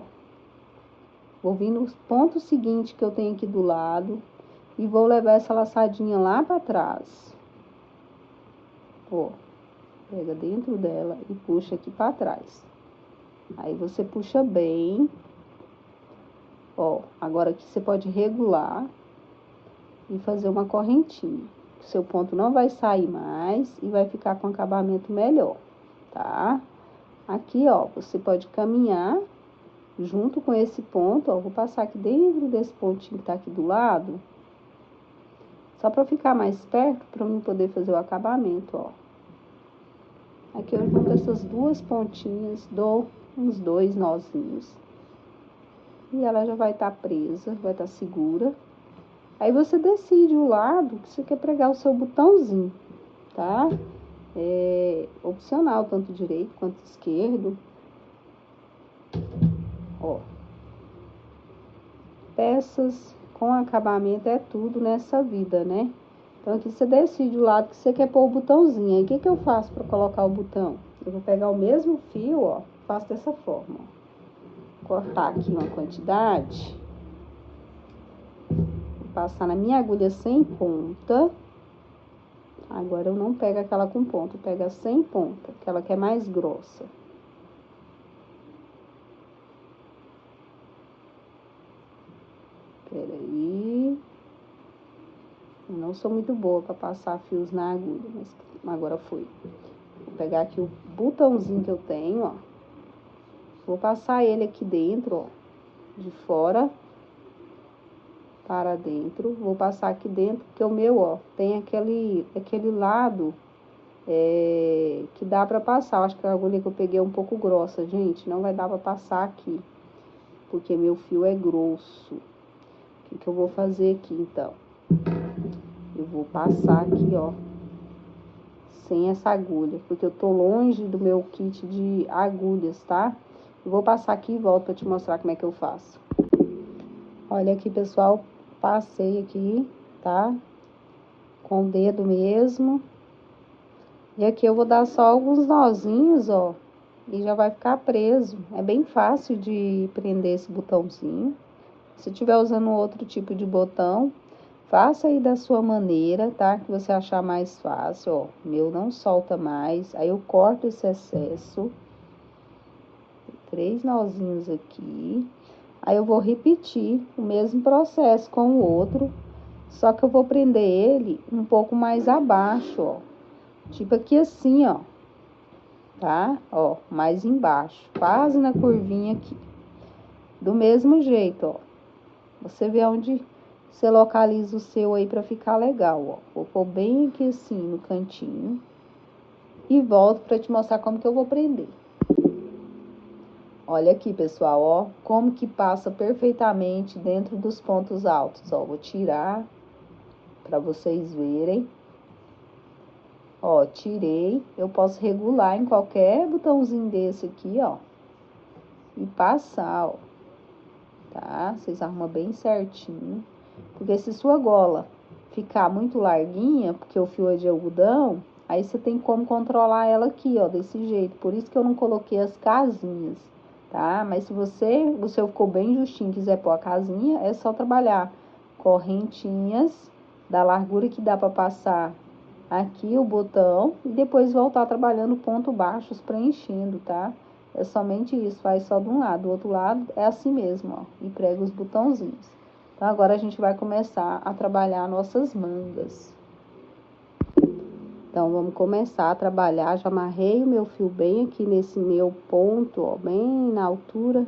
Vou vir no ponto seguinte que eu tenho aqui do lado. E vou levar essa laçadinha lá pra trás. Ó. Pega dentro dela e puxa aqui pra trás. Aí você puxa bem. Ó. Agora aqui você pode regular. E fazer uma correntinha. O seu ponto não vai sair mais. E vai ficar com acabamento melhor. Tá? Aqui, ó, você pode caminhar junto com esse ponto, ó, vou passar aqui dentro desse pontinho que tá aqui do lado, só pra ficar mais perto, pra mim poder fazer o acabamento, ó. Aqui eu junto essas duas pontinhas, dou uns 2 nozinhos. E ela já vai estar presa, vai estar segura. Aí você decide o lado que você quer pregar o seu botãozinho, tá? É opcional, tanto direito quanto esquerdo. Ó. Peças com acabamento é tudo nessa vida, né? Então, aqui você decide o lado que você quer pôr o botãozinho. Aí, o que eu faço para colocar o botão? Eu vou pegar o mesmo fio, ó, faço dessa forma, ó. Cortar aqui uma quantidade. Vou passar na minha agulha sem ponta. Agora, eu não pego aquela com ponta, eu pego a sem ponta, aquela que é mais grossa. Peraí. Eu não sou muito boa para passar fios na agulha, mas agora foi. Vou pegar aqui o botãozinho que eu tenho, ó. Vou passar ele aqui dentro, ó, de fora para dentro. Vou passar aqui dentro, porque o meu, ó, tem aquele lado que dá pra passar. Eu acho que a agulha que eu peguei é um pouco grossa, gente. Não vai dar pra passar aqui, porque meu fio é grosso. O que eu vou fazer aqui, então? Eu vou passar aqui, ó, sem essa agulha, porque eu tô longe do meu kit de agulhas, tá? Eu vou passar aqui e volto pra te mostrar como é que eu faço. Olha aqui, pessoal, passei aqui, tá? Com o dedo mesmo. E aqui eu vou dar só alguns nozinhos, ó, e já vai ficar preso. É bem fácil de prender esse botãozinho. Se tiver usando outro tipo de botão, faça aí da sua maneira, tá? Que você achar mais fácil, ó. O meu não solta mais. Aí eu corto esse excesso. 3 nozinhos aqui. Aí eu vou repetir o mesmo processo com o outro, só que eu vou prender ele um pouco mais abaixo, ó. Tipo aqui assim, ó. Tá? Ó, mais embaixo, quase na curvinha aqui. Do mesmo jeito, ó. Você vê onde você localiza o seu aí pra ficar legal, ó. Vou pôr bem aqui assim no cantinho. E volto pra te mostrar como que eu vou prender. Olha aqui, pessoal, ó, como que passa perfeitamente dentro dos pontos altos, ó. Vou tirar pra vocês verem. Ó, tirei. Eu posso regular em qualquer botãozinho desse aqui, ó. E passar, ó. Tá? Vocês arrumam bem certinho. Porque se sua gola ficar muito larguinha, porque o fio é de algodão, aí você tem como controlar ela aqui, ó, desse jeito. Por isso que eu não coloquei as casinhas, tá? Mas se o seu ficou bem justinho, quiser pôr a casinha, é só trabalhar correntinhas da largura que dá pra passar aqui o botão e depois voltar trabalhando ponto baixos, preenchendo, tá? É somente isso, faz só de um lado, do outro lado é assim mesmo, ó, e prega os botãozinhos. Então, agora a gente vai começar a trabalhar nossas mangas. Então, vamos começar a trabalhar, já amarrei o meu fio bem aqui nesse meu ponto, ó, bem na altura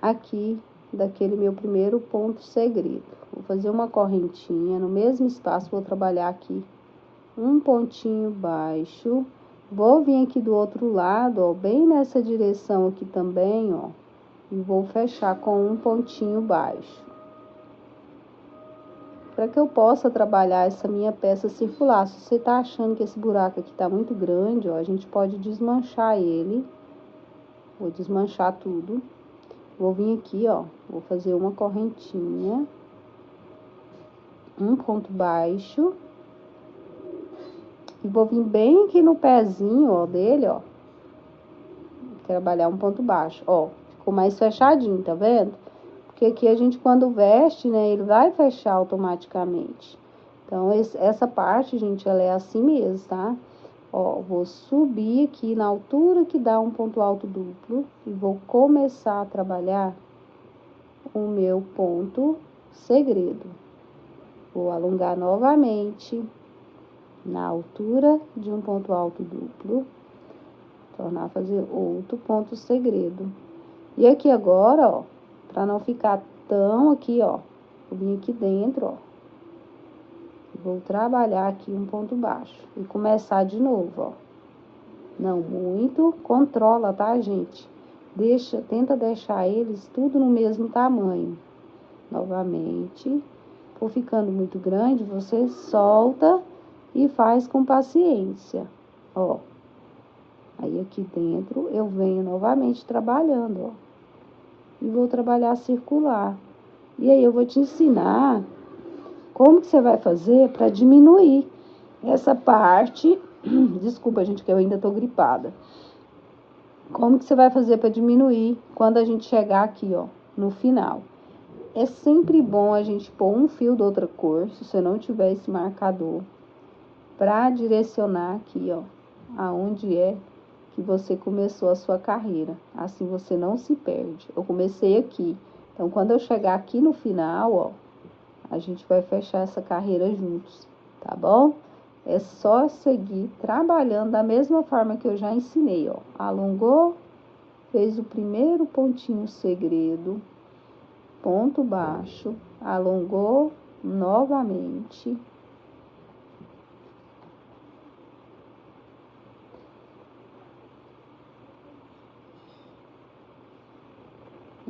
aqui daquele meu primeiro ponto segredo. Vou fazer uma correntinha, no mesmo espaço vou trabalhar aqui um pontinho baixo. Vou vir aqui do outro lado, ó, bem nessa direção aqui também, ó, e vou fechar com um pontinho baixo. Para que eu possa trabalhar essa minha peça circular. Se você tá achando que esse buraco aqui tá muito grande, ó, a gente pode desmanchar ele. Vou desmanchar tudo. Vou vir aqui, ó, vou fazer uma correntinha, um ponto baixo. E vou vir bem aqui no pezinho, ó, dele, ó. Trabalhar um ponto baixo, ó. Ficou mais fechadinho, tá vendo? Porque aqui a gente, quando veste, né, ele vai fechar automaticamente. Então, essa parte, gente, ela é assim mesmo, tá? Ó, vou subir aqui na altura que dá um ponto alto duplo. E vou começar a trabalhar o meu ponto segredo. Vou alongar novamente na altura de um ponto alto duplo, tornar a fazer outro ponto segredo. E aqui agora, ó, pra não ficar tão aqui, ó, vou vir aqui dentro, ó, vou trabalhar aqui um ponto baixo e começar de novo, ó. Não muito, controla, tá, gente? Tenta deixar eles tudo no mesmo tamanho. Novamente, for ficando muito grande, você solta e faz com paciência, ó. Aí aqui dentro eu venho novamente trabalhando, ó. E vou trabalhar circular. E aí eu vou te ensinar como que você vai fazer para diminuir essa parte. Desculpa, gente, que eu ainda tô gripada. Como que você vai fazer para diminuir quando a gente chegar aqui, ó, no final? É sempre bom a gente pôr um fio de outra cor, se você não tiver esse marcador, para direcionar aqui, ó, aonde é que você começou a sua carreira. Assim você não se perde. Eu comecei aqui. Então, quando eu chegar aqui no final, ó, a gente vai fechar essa carreira juntos, tá bom? É só seguir trabalhando da mesma forma que eu já ensinei, ó. Alongou, fez o primeiro pontinho segredo, ponto baixo, alongou novamente.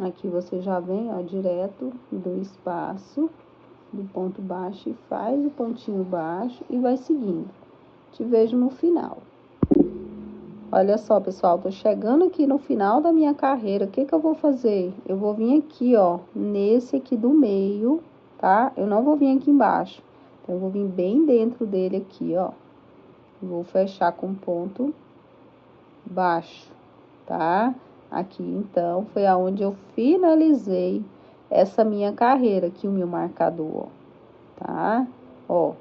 Aqui você já vem, ó, direto do espaço, do ponto baixo, e faz o pontinho baixo e vai seguindo. Te vejo no final. Olha só, pessoal, tô chegando aqui no final da minha carreira. O que que eu vou fazer? Eu vou vir aqui, ó, nesse aqui do meio, tá? Eu não vou vir aqui embaixo. Então, eu vou vir bem dentro dele aqui, ó. Vou fechar com ponto baixo, tá? Aqui, então, foi aonde eu finalizei essa minha carreira aqui, o meu marcador, ó, tá? Ó,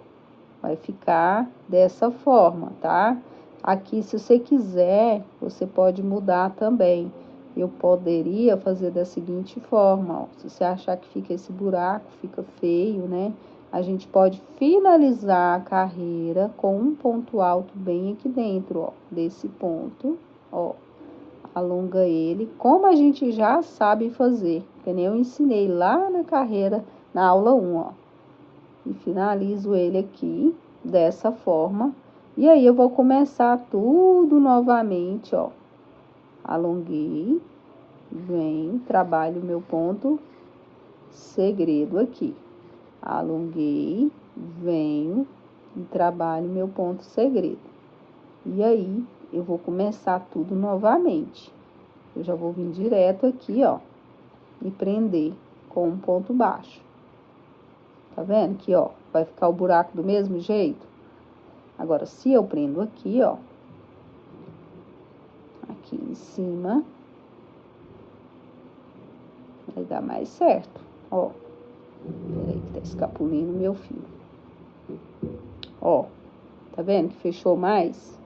vai ficar dessa forma, tá? Aqui, se você quiser, você pode mudar também. Eu poderia fazer da seguinte forma, ó. Se você achar que fica esse buraco, fica feio, né? A gente pode finalizar a carreira com um ponto alto bem aqui dentro, ó. Desse ponto, ó. Alonga ele, como a gente já sabe fazer. Que nem eu ensinei lá na carreira, na aula 1, ó. E finalizo ele aqui, dessa forma. E aí, eu vou começar tudo novamente, ó. Alonguei, vem, trabalho meu ponto segredo aqui. Alonguei, venho e trabalho meu ponto segredo. E aí, eu vou começar tudo novamente. Eu já vou vir direto aqui, ó, e prender com um ponto baixo. Tá vendo que, ó, vai ficar o buraco do mesmo jeito? Agora, se eu prendo aqui, ó, aqui em cima, vai dar mais certo, ó. Peraí que tá escapulindo meu fio. Ó, tá vendo que fechou mais?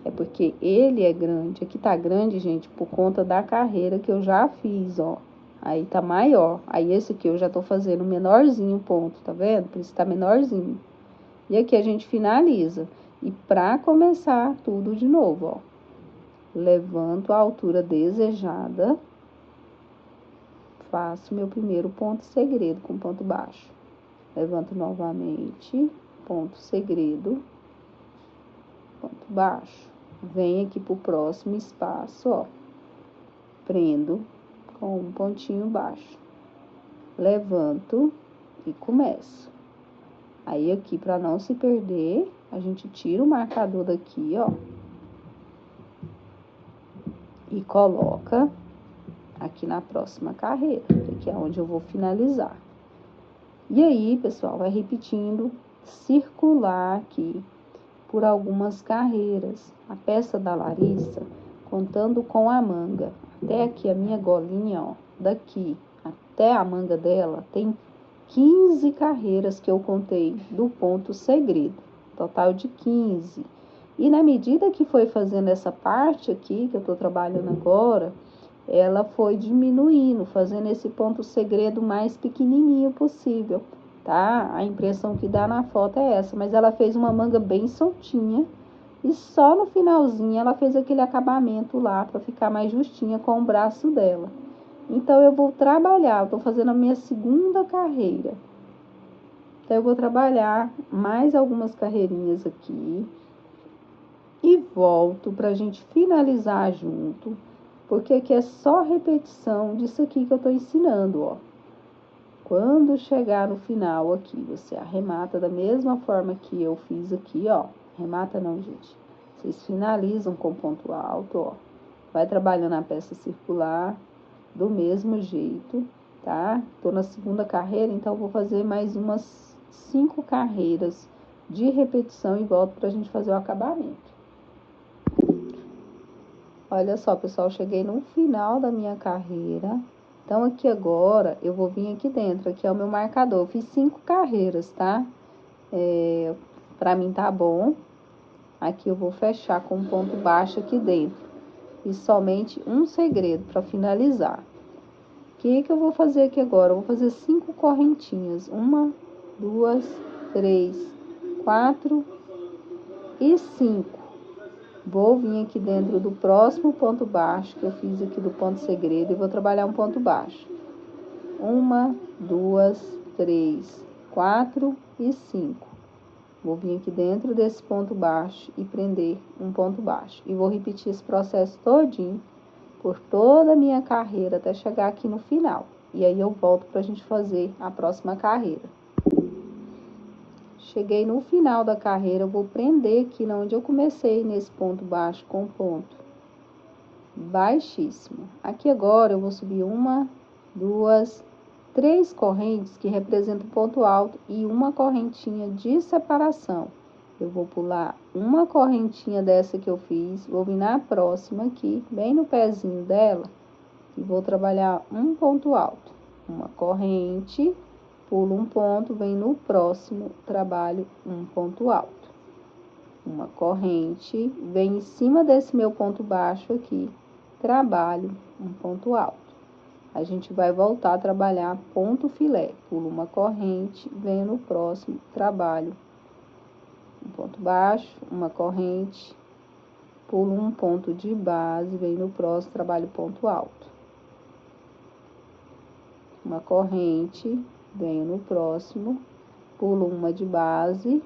É porque ele é grande. Aqui tá grande, gente, por conta da carreira que eu já fiz, ó. Aí tá maior. Aí esse aqui eu já tô fazendo menorzinho ponto, tá vendo? Por isso tá menorzinho. E aqui a gente finaliza. E pra começar tudo de novo, ó. Levanto a altura desejada. Faço meu primeiro ponto segredo com ponto baixo. Levanto novamente, ponto segredo, ponto baixo. Venho aqui pro próximo espaço, ó. Prendo com um pontinho baixo. Levanto e começo. Aí, aqui, para não se perder, a gente tira o marcador daqui, ó. E coloca aqui na próxima carreira, que é onde eu vou finalizar. E aí, pessoal, vai repetindo, circular aqui por algumas carreiras. A peça da Larissa, contando com a manga, até aqui a minha golinha, ó, daqui até a manga dela, tem 15 carreiras que eu contei do ponto segredo, total de 15. E na medida que foi fazendo essa parte aqui, que eu tô trabalhando agora, ela foi diminuindo, fazendo esse ponto segredo mais pequenininho possível, tá? A impressão que dá na foto é essa, mas ela fez uma manga bem soltinha e só no finalzinho ela fez aquele acabamento lá para ficar mais justinha com o braço dela. Então, eu vou trabalhar, eu tô fazendo a minha segunda carreira. Então, eu vou trabalhar mais algumas carreirinhas aqui e volto pra gente finalizar junto. Porque aqui é só repetição disso aqui que eu tô ensinando, ó. Quando chegar no final aqui, você arremata da mesma forma que eu fiz aqui, ó. Arremata não, gente. Vocês finalizam com ponto alto, ó. Vai trabalhando a peça circular do mesmo jeito, tá? Tô na segunda carreira, então vou fazer mais umas 5 carreiras de repetição e volto pra gente fazer o acabamento. Olha só, pessoal, cheguei no final da minha carreira. Então, aqui agora, eu vou vir aqui dentro, aqui é o meu marcador. Eu fiz 5 carreiras, tá? Pra mim tá bom. Aqui eu vou fechar com um ponto baixo aqui dentro. E somente um segredo pra finalizar. O que que eu vou fazer aqui agora? Eu vou fazer 5 correntinhas. 1, 2, 3, 4 e 5. Vou vir aqui dentro do próximo ponto baixo que eu fiz aqui do ponto segredo e vou trabalhar um ponto baixo. 1, 2, 3, 4 e 5. Vou vir aqui dentro desse ponto baixo e prender um ponto baixo. E vou repetir esse processo todinho por toda a minha carreira até chegar aqui no final. E aí eu volto pra gente fazer a próxima carreira. Cheguei no final da carreira, eu vou prender aqui onde eu comecei, nesse ponto baixo com ponto baixíssimo. Aqui agora eu vou subir 1, 2, 3 correntes que representam ponto alto e uma correntinha de separação. Eu vou pular uma correntinha dessa que eu fiz, vou vir na próxima aqui, bem no pezinho dela, e vou trabalhar um ponto alto. Uma corrente, pulo um ponto, vem no próximo, trabalho um ponto alto. Uma corrente, vem em cima desse meu ponto baixo aqui, trabalho um ponto alto. A gente vai voltar a trabalhar ponto filé. Pulo uma corrente, venho no próximo, trabalho um ponto baixo, uma corrente, pulo um ponto de base, venho no próximo, trabalho ponto alto. Uma corrente, venho no próximo, pulo uma de base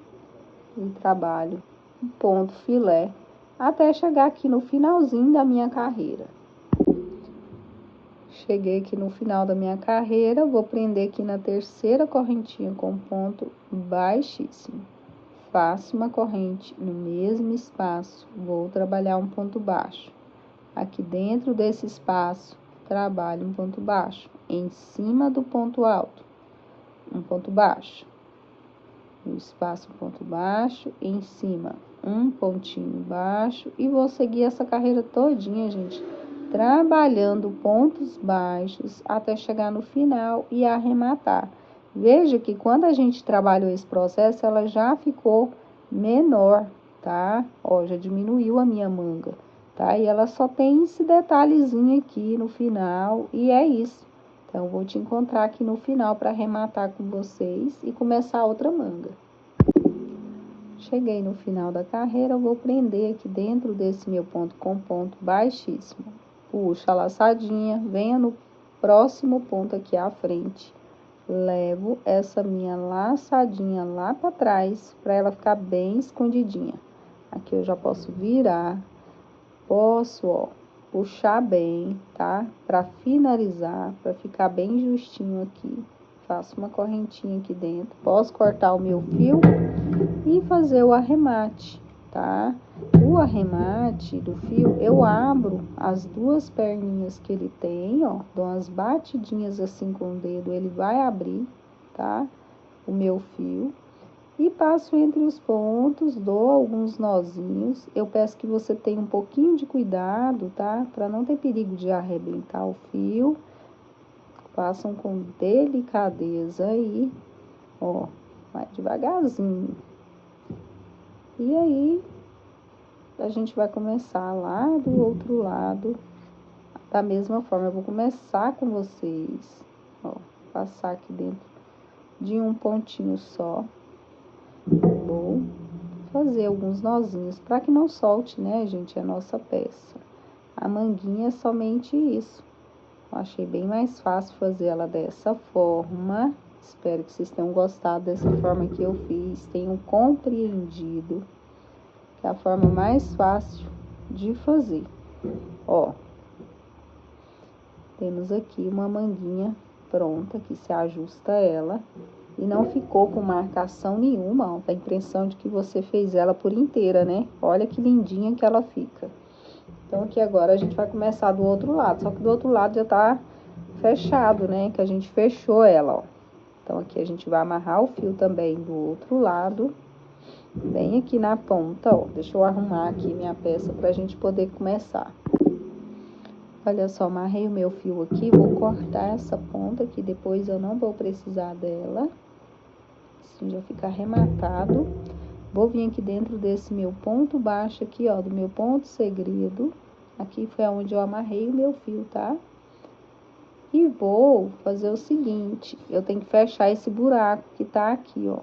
e trabalho um ponto filé até chegar aqui no finalzinho da minha carreira. Cheguei aqui no final da minha carreira, vou prender aqui na terceira correntinha com ponto baixíssimo. Faço uma corrente no mesmo espaço, vou trabalhar um ponto baixo. Aqui dentro desse espaço, trabalho um ponto baixo. Em cima do ponto alto, um ponto baixo. No espaço, um ponto baixo. Em cima, um pontinho baixo. E vou seguir essa carreira todinha, gente, trabalhando pontos baixos até chegar no final e arrematar. Veja que quando a gente trabalhou esse processo, ela já ficou menor, tá? Ó, já diminuiu a minha manga, tá? E ela só tem esse detalhezinho aqui no final e é isso. Então, vou te encontrar aqui no final para arrematar com vocês e começar outra manga. Cheguei no final da carreira, eu vou prender aqui dentro desse meu ponto com ponto baixíssimo. Puxo a laçadinha, venho no próximo ponto aqui à frente. Levo essa minha laçadinha lá para trás, para ela ficar bem escondidinha. Aqui eu já posso virar, posso, ó, puxar bem, tá? Para finalizar, para ficar bem justinho aqui. Faço uma correntinha aqui dentro, posso cortar o meu fio e fazer o arremate, tá? O arremate do fio, eu abro as duas perninhas que ele tem, ó, dou umas batidinhas assim com o dedo, ele vai abrir, tá? O meu fio. E passo entre os pontos, dou alguns nozinhos. Eu peço que você tenha um pouquinho de cuidado, tá? Para não ter perigo de arrebentar o fio. Passam com delicadeza aí, ó, vai devagarzinho. E aí, a gente vai começar lá do outro lado, da mesma forma. Eu vou começar com vocês, ó, passar aqui dentro de um pontinho só. Vou fazer alguns nozinhos para que não solte, né, gente, a nossa peça. A manguinha é somente isso. Eu achei bem mais fácil fazer ela dessa forma. Espero que vocês tenham gostado dessa forma que eu fiz, tenham compreendido que é a forma mais fácil de fazer. Ó, temos aqui uma manguinha pronta, que se ajusta ela. E não ficou com marcação nenhuma, ó. Dá a impressão de que você fez ela por inteira, né? Olha que lindinha que ela fica. Então, aqui agora a gente vai começar do outro lado. Só que do outro lado já tá fechado, né? Que a gente fechou ela, ó. Então, aqui a gente vai amarrar o fio também do outro lado. Bem aqui na ponta, ó. Deixa eu arrumar aqui minha peça pra gente poder começar. Olha só, amarrei o meu fio aqui. Vou cortar essa ponta que depois eu não vou precisar dela. Assim já fica arrematado. Vou vir aqui dentro desse meu ponto baixo aqui, ó, do meu ponto segredo. Aqui foi onde eu amarrei o meu fio, tá? E vou fazer o seguinte, eu tenho que fechar esse buraco que tá aqui, ó,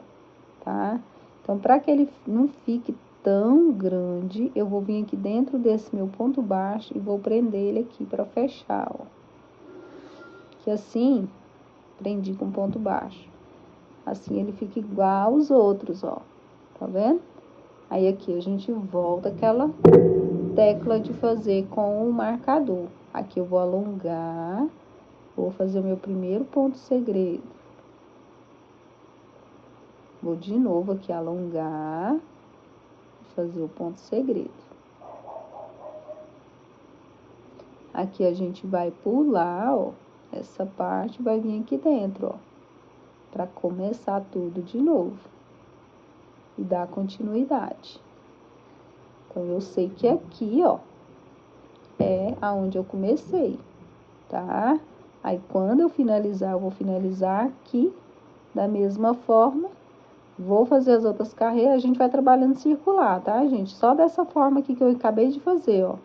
tá? Então, para que ele não fique tão grande, eu vou vir aqui dentro desse meu ponto baixo e vou prender ele aqui para fechar, ó. Que assim, prendi com ponto baixo. Assim ele fica igual aos outros, ó. Tá vendo? Aí aqui a gente volta aquela tecla de fazer com o marcador. Aqui eu vou alongar, vou fazer o meu primeiro ponto segredo. Vou de novo aqui alongar, fazer o ponto segredo. Aqui a gente vai pular, ó, essa parte vai vir aqui dentro, ó, para começar tudo de novo e dar continuidade. Então, eu sei que aqui, ó, é aonde eu comecei, tá? Aí, quando eu finalizar, eu vou finalizar aqui da mesma forma. Vou fazer as outras carreiras, a gente vai trabalhando circular, tá, gente? Só dessa forma aqui que eu acabei de fazer, ó.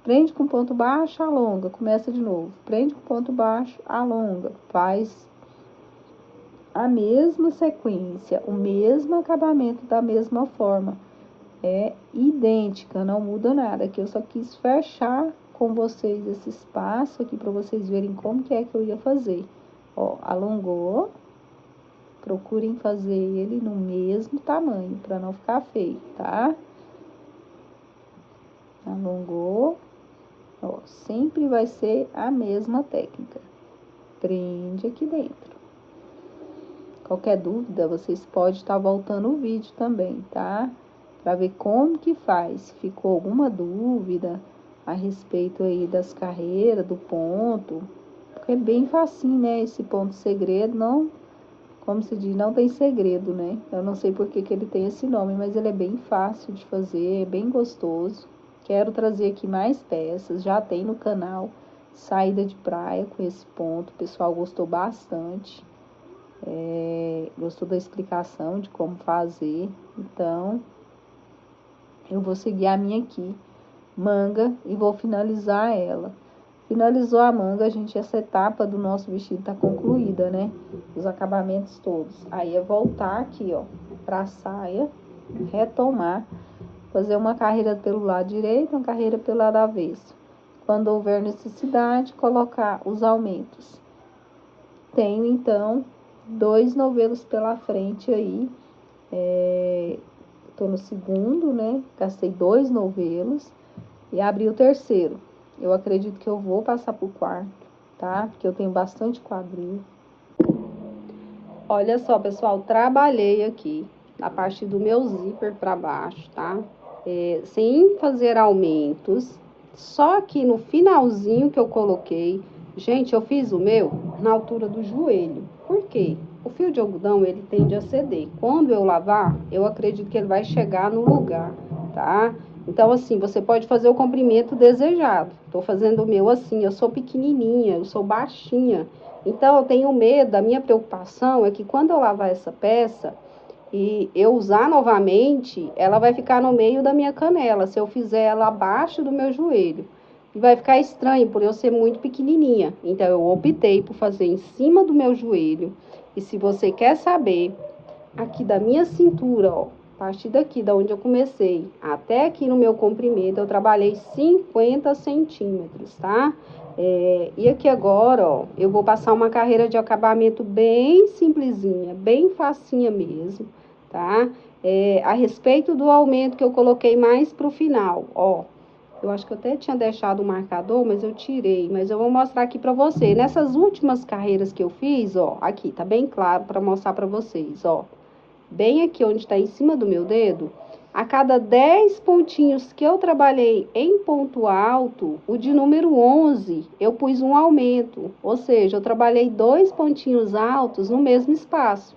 Prende com ponto baixo, alonga, começa de novo. Prende com ponto baixo, alonga, faz a mesma sequência, o mesmo acabamento da mesma forma. É idêntica, não muda nada. Aqui eu só quis fechar com vocês esse espaço aqui para vocês verem como que é que eu ia fazer. Ó, alongou. Procurem fazer ele no mesmo tamanho, para não ficar feio, tá? Alongou. Ó, sempre vai ser a mesma técnica. Prende aqui dentro. Qualquer dúvida, vocês podem estar voltando o vídeo também, tá? Para ver como que faz. Se ficou alguma dúvida a respeito aí das carreiras, do ponto. Porque é bem facinho, né? Esse ponto segredo, não... Como se diz, não tem segredo, né? Eu não sei por que ele tem esse nome, mas ele é bem fácil de fazer, é bem gostoso. Quero trazer aqui mais peças, já tem no canal saída de praia com esse ponto. O pessoal gostou bastante, gostou da explicação de como fazer. Então, eu vou seguir a minha aqui, manga, e vou finalizar ela. Finalizou a manga, gente, essa etapa do nosso vestido tá concluída, né? Os acabamentos todos. Aí é voltar aqui, ó, pra saia, retomar, fazer uma carreira pelo lado direito, uma carreira pelo lado avesso. Quando houver necessidade, colocar os aumentos. Tenho, então, 2 novelos pela frente aí. Tô no segundo, né? Gastei 2 novelos e abri o terceiro. Eu acredito que eu vou passar pro quarto, tá? Porque eu tenho bastante quadril. Olha só, pessoal, trabalhei aqui a partir do meu zíper para baixo, tá? Sem fazer aumentos. Só que no finalzinho que eu coloquei, gente, eu fiz o meu na altura do joelho. Por quê? O fio de algodão, ele tende a ceder. Quando eu lavar, eu acredito que ele vai chegar no lugar, tá? Então, assim, você pode fazer o comprimento desejado. Tô fazendo o meu assim, eu sou pequenininha, eu sou baixinha. Então, eu tenho medo, a minha preocupação é que quando eu lavar essa peça e eu usar novamente, ela vai ficar no meio da minha canela, se eu fizer ela abaixo do meu joelho. E vai ficar estranho, por eu ser muito pequenininha. Então, eu optei por fazer em cima do meu joelho. E se você quer saber, aqui da minha cintura, ó, a partir daqui, da onde eu comecei, até aqui no meu comprimento, eu trabalhei 50 centímetros, tá? E aqui agora, ó, eu vou passar uma carreira de acabamento bem simplesinha, bem facinha mesmo, tá? A respeito do aumento que eu coloquei mais pro final, ó, eu acho que eu até tinha deixado o marcador, mas eu tirei, mas eu vou mostrar aqui pra você. Nessas últimas carreiras que eu fiz, ó, aqui, tá bem claro pra mostrar pra vocês, ó. Bem aqui onde tá em cima do meu dedo, a cada 10 pontinhos que eu trabalhei em ponto alto, o de número 11, eu pus um aumento. Ou seja, eu trabalhei 2 pontinhos altos no mesmo espaço.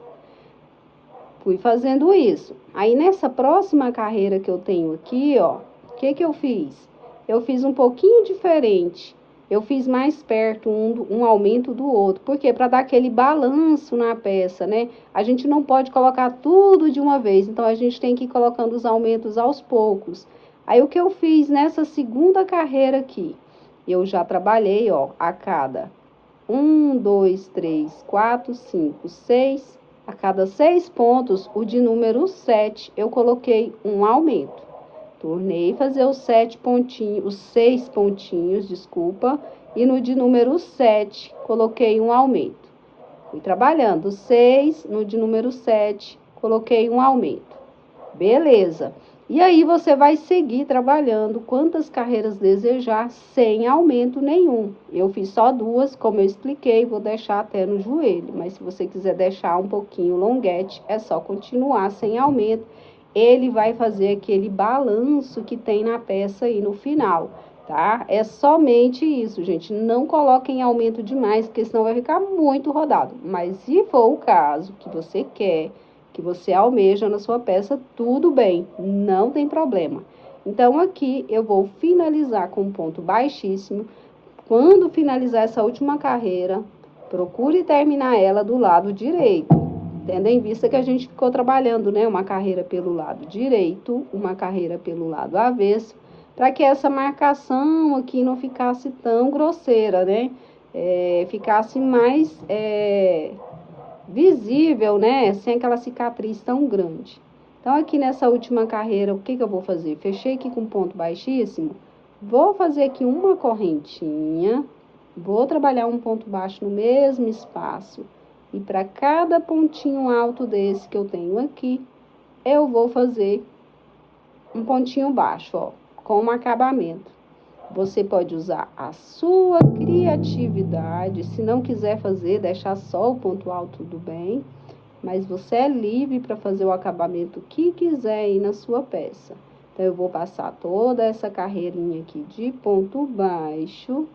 Fui fazendo isso. Aí, nessa próxima carreira que eu tenho aqui, ó, o que que eu fiz? Eu fiz um pouquinho diferente. Eu fiz mais perto um aumento do outro. Por quê? Para dar aquele balanço na peça, né? A gente não pode colocar tudo de uma vez. Então, a gente tem que ir colocando os aumentos aos poucos. Aí, o que eu fiz nessa segunda carreira aqui? Eu já trabalhei, ó, a cada 1, 2, 3, 4, 5, 6... A cada 6 pontos, o de número 7, eu coloquei um aumento. Tornei fazer os 7 pontinhos, os 6 pontinhos, desculpa, e no de número 7, coloquei um aumento. Fui trabalhando 6, no de número 7, coloquei um aumento. Beleza. E aí, você vai seguir trabalhando quantas carreiras desejar, sem aumento nenhum. Eu fiz só 2, como eu expliquei, vou deixar até no joelho. Mas se você quiser deixar um pouquinho longuete, é só continuar sem aumento. Ele vai fazer aquele balanço que tem na peça aí no final, tá? É somente isso, gente. Não coloquem aumento demais, porque senão vai ficar muito rodado. Mas se for o caso que você quer, que você almeja na sua peça, tudo bem, não tem problema. Então, aqui eu vou finalizar com um ponto baixíssimo. Quando finalizar essa última carreira, procure terminar ela do lado direito. Tendo em vista que a gente ficou trabalhando, né? Uma carreira pelo lado direito, uma carreira pelo lado avesso, para que essa marcação aqui não ficasse tão grosseira, né? Ficasse mais visível, né? Sem aquela cicatriz tão grande. Então, aqui nessa última carreira, o que eu vou fazer? Fechei aqui com ponto baixíssimo. Vou fazer aqui uma correntinha. Vou trabalhar um ponto baixo no mesmo espaço. E para cada pontinho alto desse que eu tenho aqui, eu vou fazer um pontinho baixo, ó, com um acabamento. Você pode usar a sua criatividade. Se não quiser fazer, deixar só o ponto alto, tudo bem. Mas você é livre para fazer o acabamento que quiser aí na sua peça. Então, eu vou passar toda essa carreirinha aqui de ponto baixo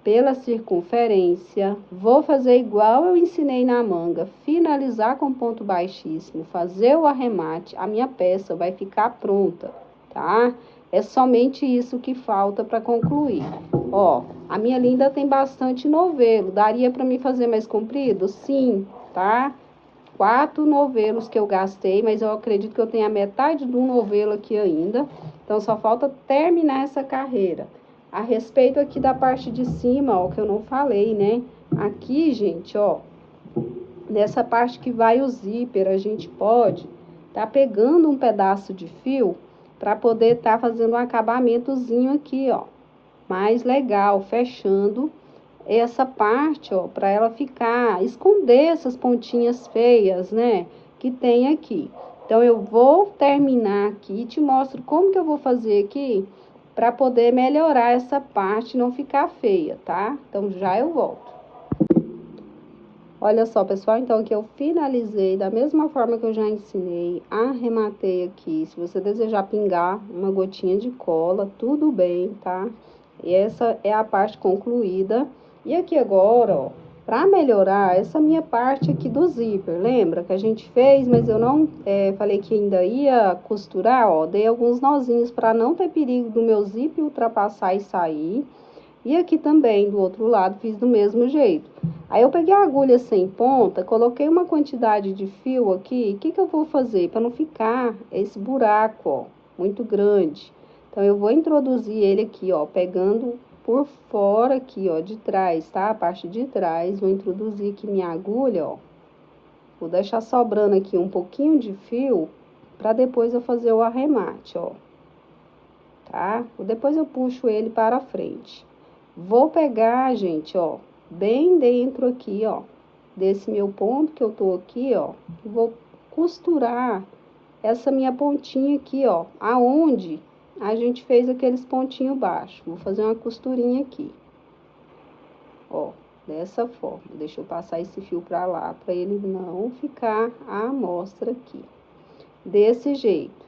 pela circunferência. Vou fazer igual eu ensinei na manga. Finalizar com ponto baixíssimo. Fazer o arremate. A minha peça vai ficar pronta, tá? É somente isso que falta para concluir. Ó, a minha linda tem bastante novelo. Daria para mim fazer mais comprido? Sim, tá? 4 novelos que eu gastei, mas eu acredito que eu tenho a metade do novelo aqui ainda. Então, só falta terminar essa carreira. A respeito aqui da parte de cima, ó, que eu não falei, né? Aqui, gente, ó, nessa parte que vai o zíper, a gente pode tá pegando um pedaço de fio para poder tá fazendo um acabamentozinho aqui, ó, mais legal, fechando essa parte, ó, para ela ficar, esconder essas pontinhas feias, né, que tem aqui. Então, eu vou terminar aqui e te mostro como que eu vou fazer aqui para poder melhorar essa parte, não ficar feia, tá? Então, já eu volto. Olha só, pessoal, então aqui eu finalizei da mesma forma que eu já ensinei, arrematei aqui. Se você desejar pingar uma gotinha de cola, tudo bem, tá? E essa é a parte concluída. E aqui agora, ó, pra melhorar essa minha parte aqui do zíper, lembra que a gente fez, mas eu não falei que ainda ia costurar, ó, dei alguns nozinhos para não ter perigo do meu zíper ultrapassar e sair. E aqui também, do outro lado, fiz do mesmo jeito. Aí, eu peguei a agulha sem ponta, coloquei uma quantidade de fio aqui. O que eu vou fazer? Para não ficar esse buraco, ó, muito grande. Então, eu vou introduzir ele aqui, ó, pegando por fora aqui, ó, de trás, tá? A parte de trás, vou introduzir aqui minha agulha, ó. Vou deixar sobrando aqui um pouquinho de fio, para depois eu fazer o arremate, ó. Tá? Depois eu puxo ele para frente. Vou pegar, gente, ó, bem dentro aqui, ó, desse meu ponto que eu tô aqui, ó, vou costurar essa minha pontinha aqui, ó, aonde a gente fez aqueles pontinhos baixos. Vou fazer uma costurinha aqui, ó, dessa forma. Deixa eu passar esse fio pra lá, pra ele não ficar à amostra aqui. Desse jeito.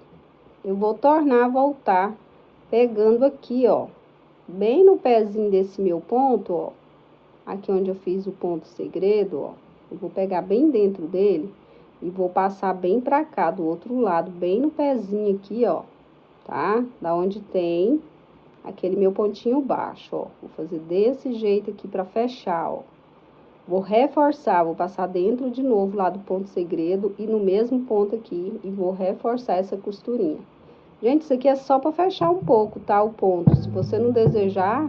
Eu vou tornar a voltar, pegando aqui, ó, bem no pezinho desse meu ponto, ó, aqui onde eu fiz o ponto segredo, ó, eu vou pegar bem dentro dele e vou passar bem pra cá, do outro lado, bem no pezinho aqui, ó, tá? Da onde tem aquele meu pontinho baixo, ó. Vou fazer desse jeito aqui pra fechar, ó. Vou reforçar, vou passar dentro de novo lá do ponto segredo e no mesmo ponto aqui e vou reforçar essa costurinha. Gente, isso aqui é só para fechar um pouco, tá? O ponto. Se você não desejar,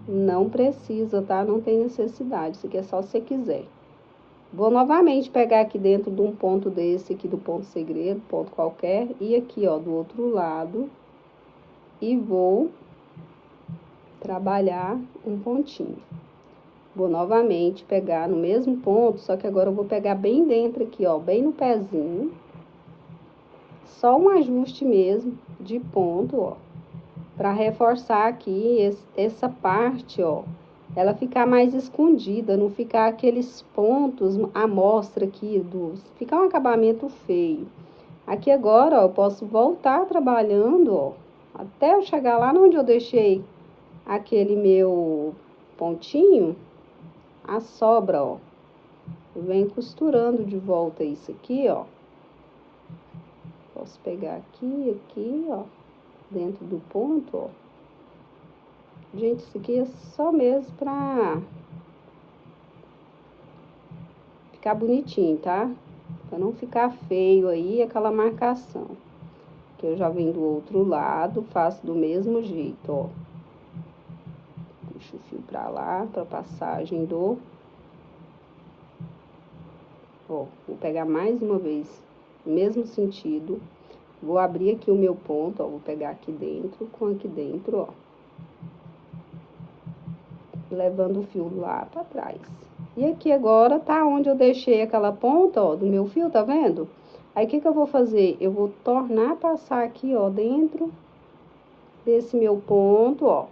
não precisa, tá? Não tem necessidade. Isso aqui é só se você quiser. Vou novamente pegar aqui dentro de um ponto desse aqui, do ponto segredo, ponto qualquer, e aqui, ó, do outro lado, e vou trabalhar um pontinho. Vou novamente pegar no mesmo ponto, só que agora eu vou pegar bem dentro aqui, ó, bem no pezinho. Só um ajuste mesmo de ponto, ó, para reforçar aqui essa parte, ó, ela ficar mais escondida, não ficar aqueles pontos à mostra aqui, ficar um acabamento feio. Aqui agora, ó, eu posso voltar trabalhando, ó, até eu chegar lá onde eu deixei aquele meu pontinho, a sobra, ó. Eu venho costurando de volta isso aqui, ó. Posso pegar aqui, ó, dentro do ponto, ó. Gente, isso aqui é só mesmo pra ficar bonitinho, tá? Pra não ficar feio aí aquela marcação. Que eu já venho do outro lado, faço do mesmo jeito, ó. Puxo o fio pra lá, pra passagem do... Ó, vou pegar mais uma vez, mesmo sentido. Vou abrir aqui o meu ponto, ó, vou pegar aqui dentro, com aqui dentro, ó. Levando o fio lá pra trás. E aqui agora tá onde eu deixei aquela ponta, ó, do meu fio, tá vendo? Aí, o que que eu vou fazer? Eu vou tornar a passar aqui, ó, dentro desse meu ponto, ó.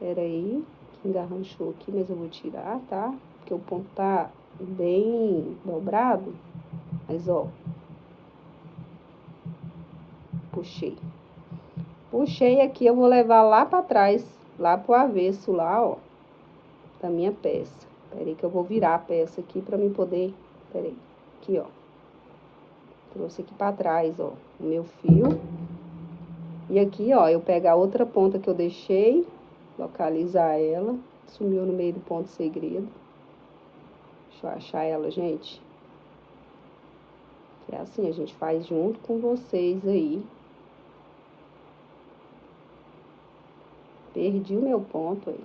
Pera aí, que engarranchou aqui, mas eu vou tirar, tá? Porque o ponto tá bem dobrado. Mas, ó, puxei. Puxei aqui, eu vou levar lá pra trás, lá pro avesso, lá, ó, da minha peça. Pera aí que eu vou virar a peça aqui pra mim poder... Pera aí, aqui, ó. Trouxe aqui pra trás, ó, o meu fio. E aqui, ó, eu pego a outra ponta que eu deixei, localizar ela. Sumiu no meio do ponto segredo. Deixa eu achar ela, gente. Que é assim, a gente faz junto com vocês aí. Perdi o meu ponto aí.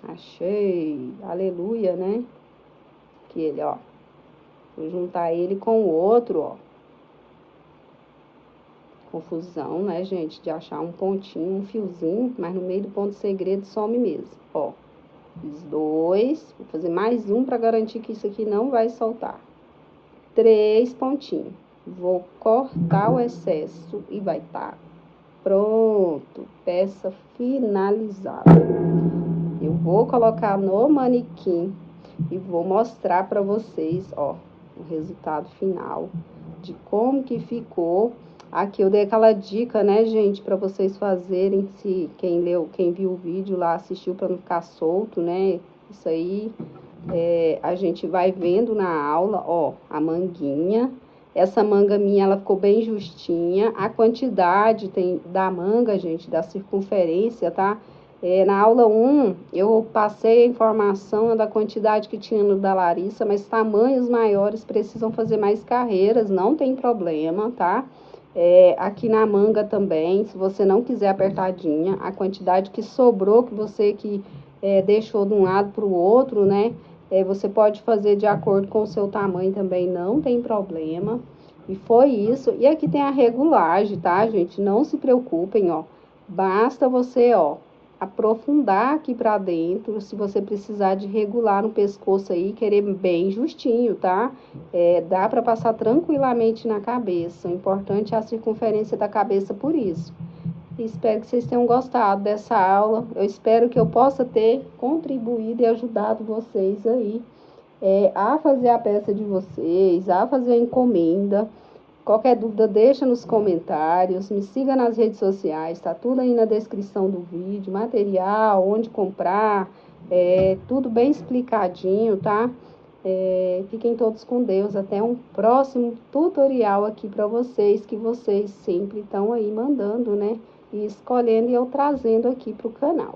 Achei. Aleluia, né? Que ele, ó. Vou juntar ele com o outro, ó. Confusão, né, gente? De achar um pontinho, um fiozinho, mas no meio do ponto segredo some mesmo, ó. Fiz 2, vou fazer mais um para garantir que isso aqui não vai soltar. 3 pontinhos. Vou cortar o excesso e vai estar pronto. Peça finalizada. Eu vou colocar no manequim e vou mostrar para vocês, ó, o resultado final de como que ficou. Aqui eu dei aquela dica, né, gente, para vocês fazerem, se quem viu o vídeo lá assistiu para não ficar solto, né? Isso aí a gente vai vendo na aula, ó, a manguinha. Essa manga minha, ela ficou bem justinha. A quantidade da manga, gente, da circunferência, tá? Na aula 1, eu passei a informação da quantidade que tinha no da Larissa, mas tamanhos maiores precisam fazer mais carreiras, não tem problema, tá? Aqui na manga também, se você não quiser apertadinha, a quantidade que sobrou, que você deixou de um lado para o outro, né? Você pode fazer de acordo com o seu tamanho também, não tem problema. E foi isso. E aqui tem a regulagem, tá, gente? Não se preocupem, ó. Basta você, ó, aprofundar aqui pra dentro, se você precisar de regular no pescoço aí, querer bem justinho, tá? Dá pra passar tranquilamente na cabeça. O importante é a circunferência da cabeça por isso. Espero que vocês tenham gostado dessa aula. Eu espero que eu possa ter contribuído e ajudado vocês aí a fazer a peça de vocês, a fazer a encomenda. Qualquer dúvida, deixa nos comentários. Me siga nas redes sociais, tá tudo aí na descrição do vídeo. Material, onde comprar, tudo bem explicadinho, tá? Fiquem todos com Deus. Até um próximo tutorial aqui para vocês, que vocês sempre estão aí mandando, né? E escolhendo e eu trazendo aqui para o canal.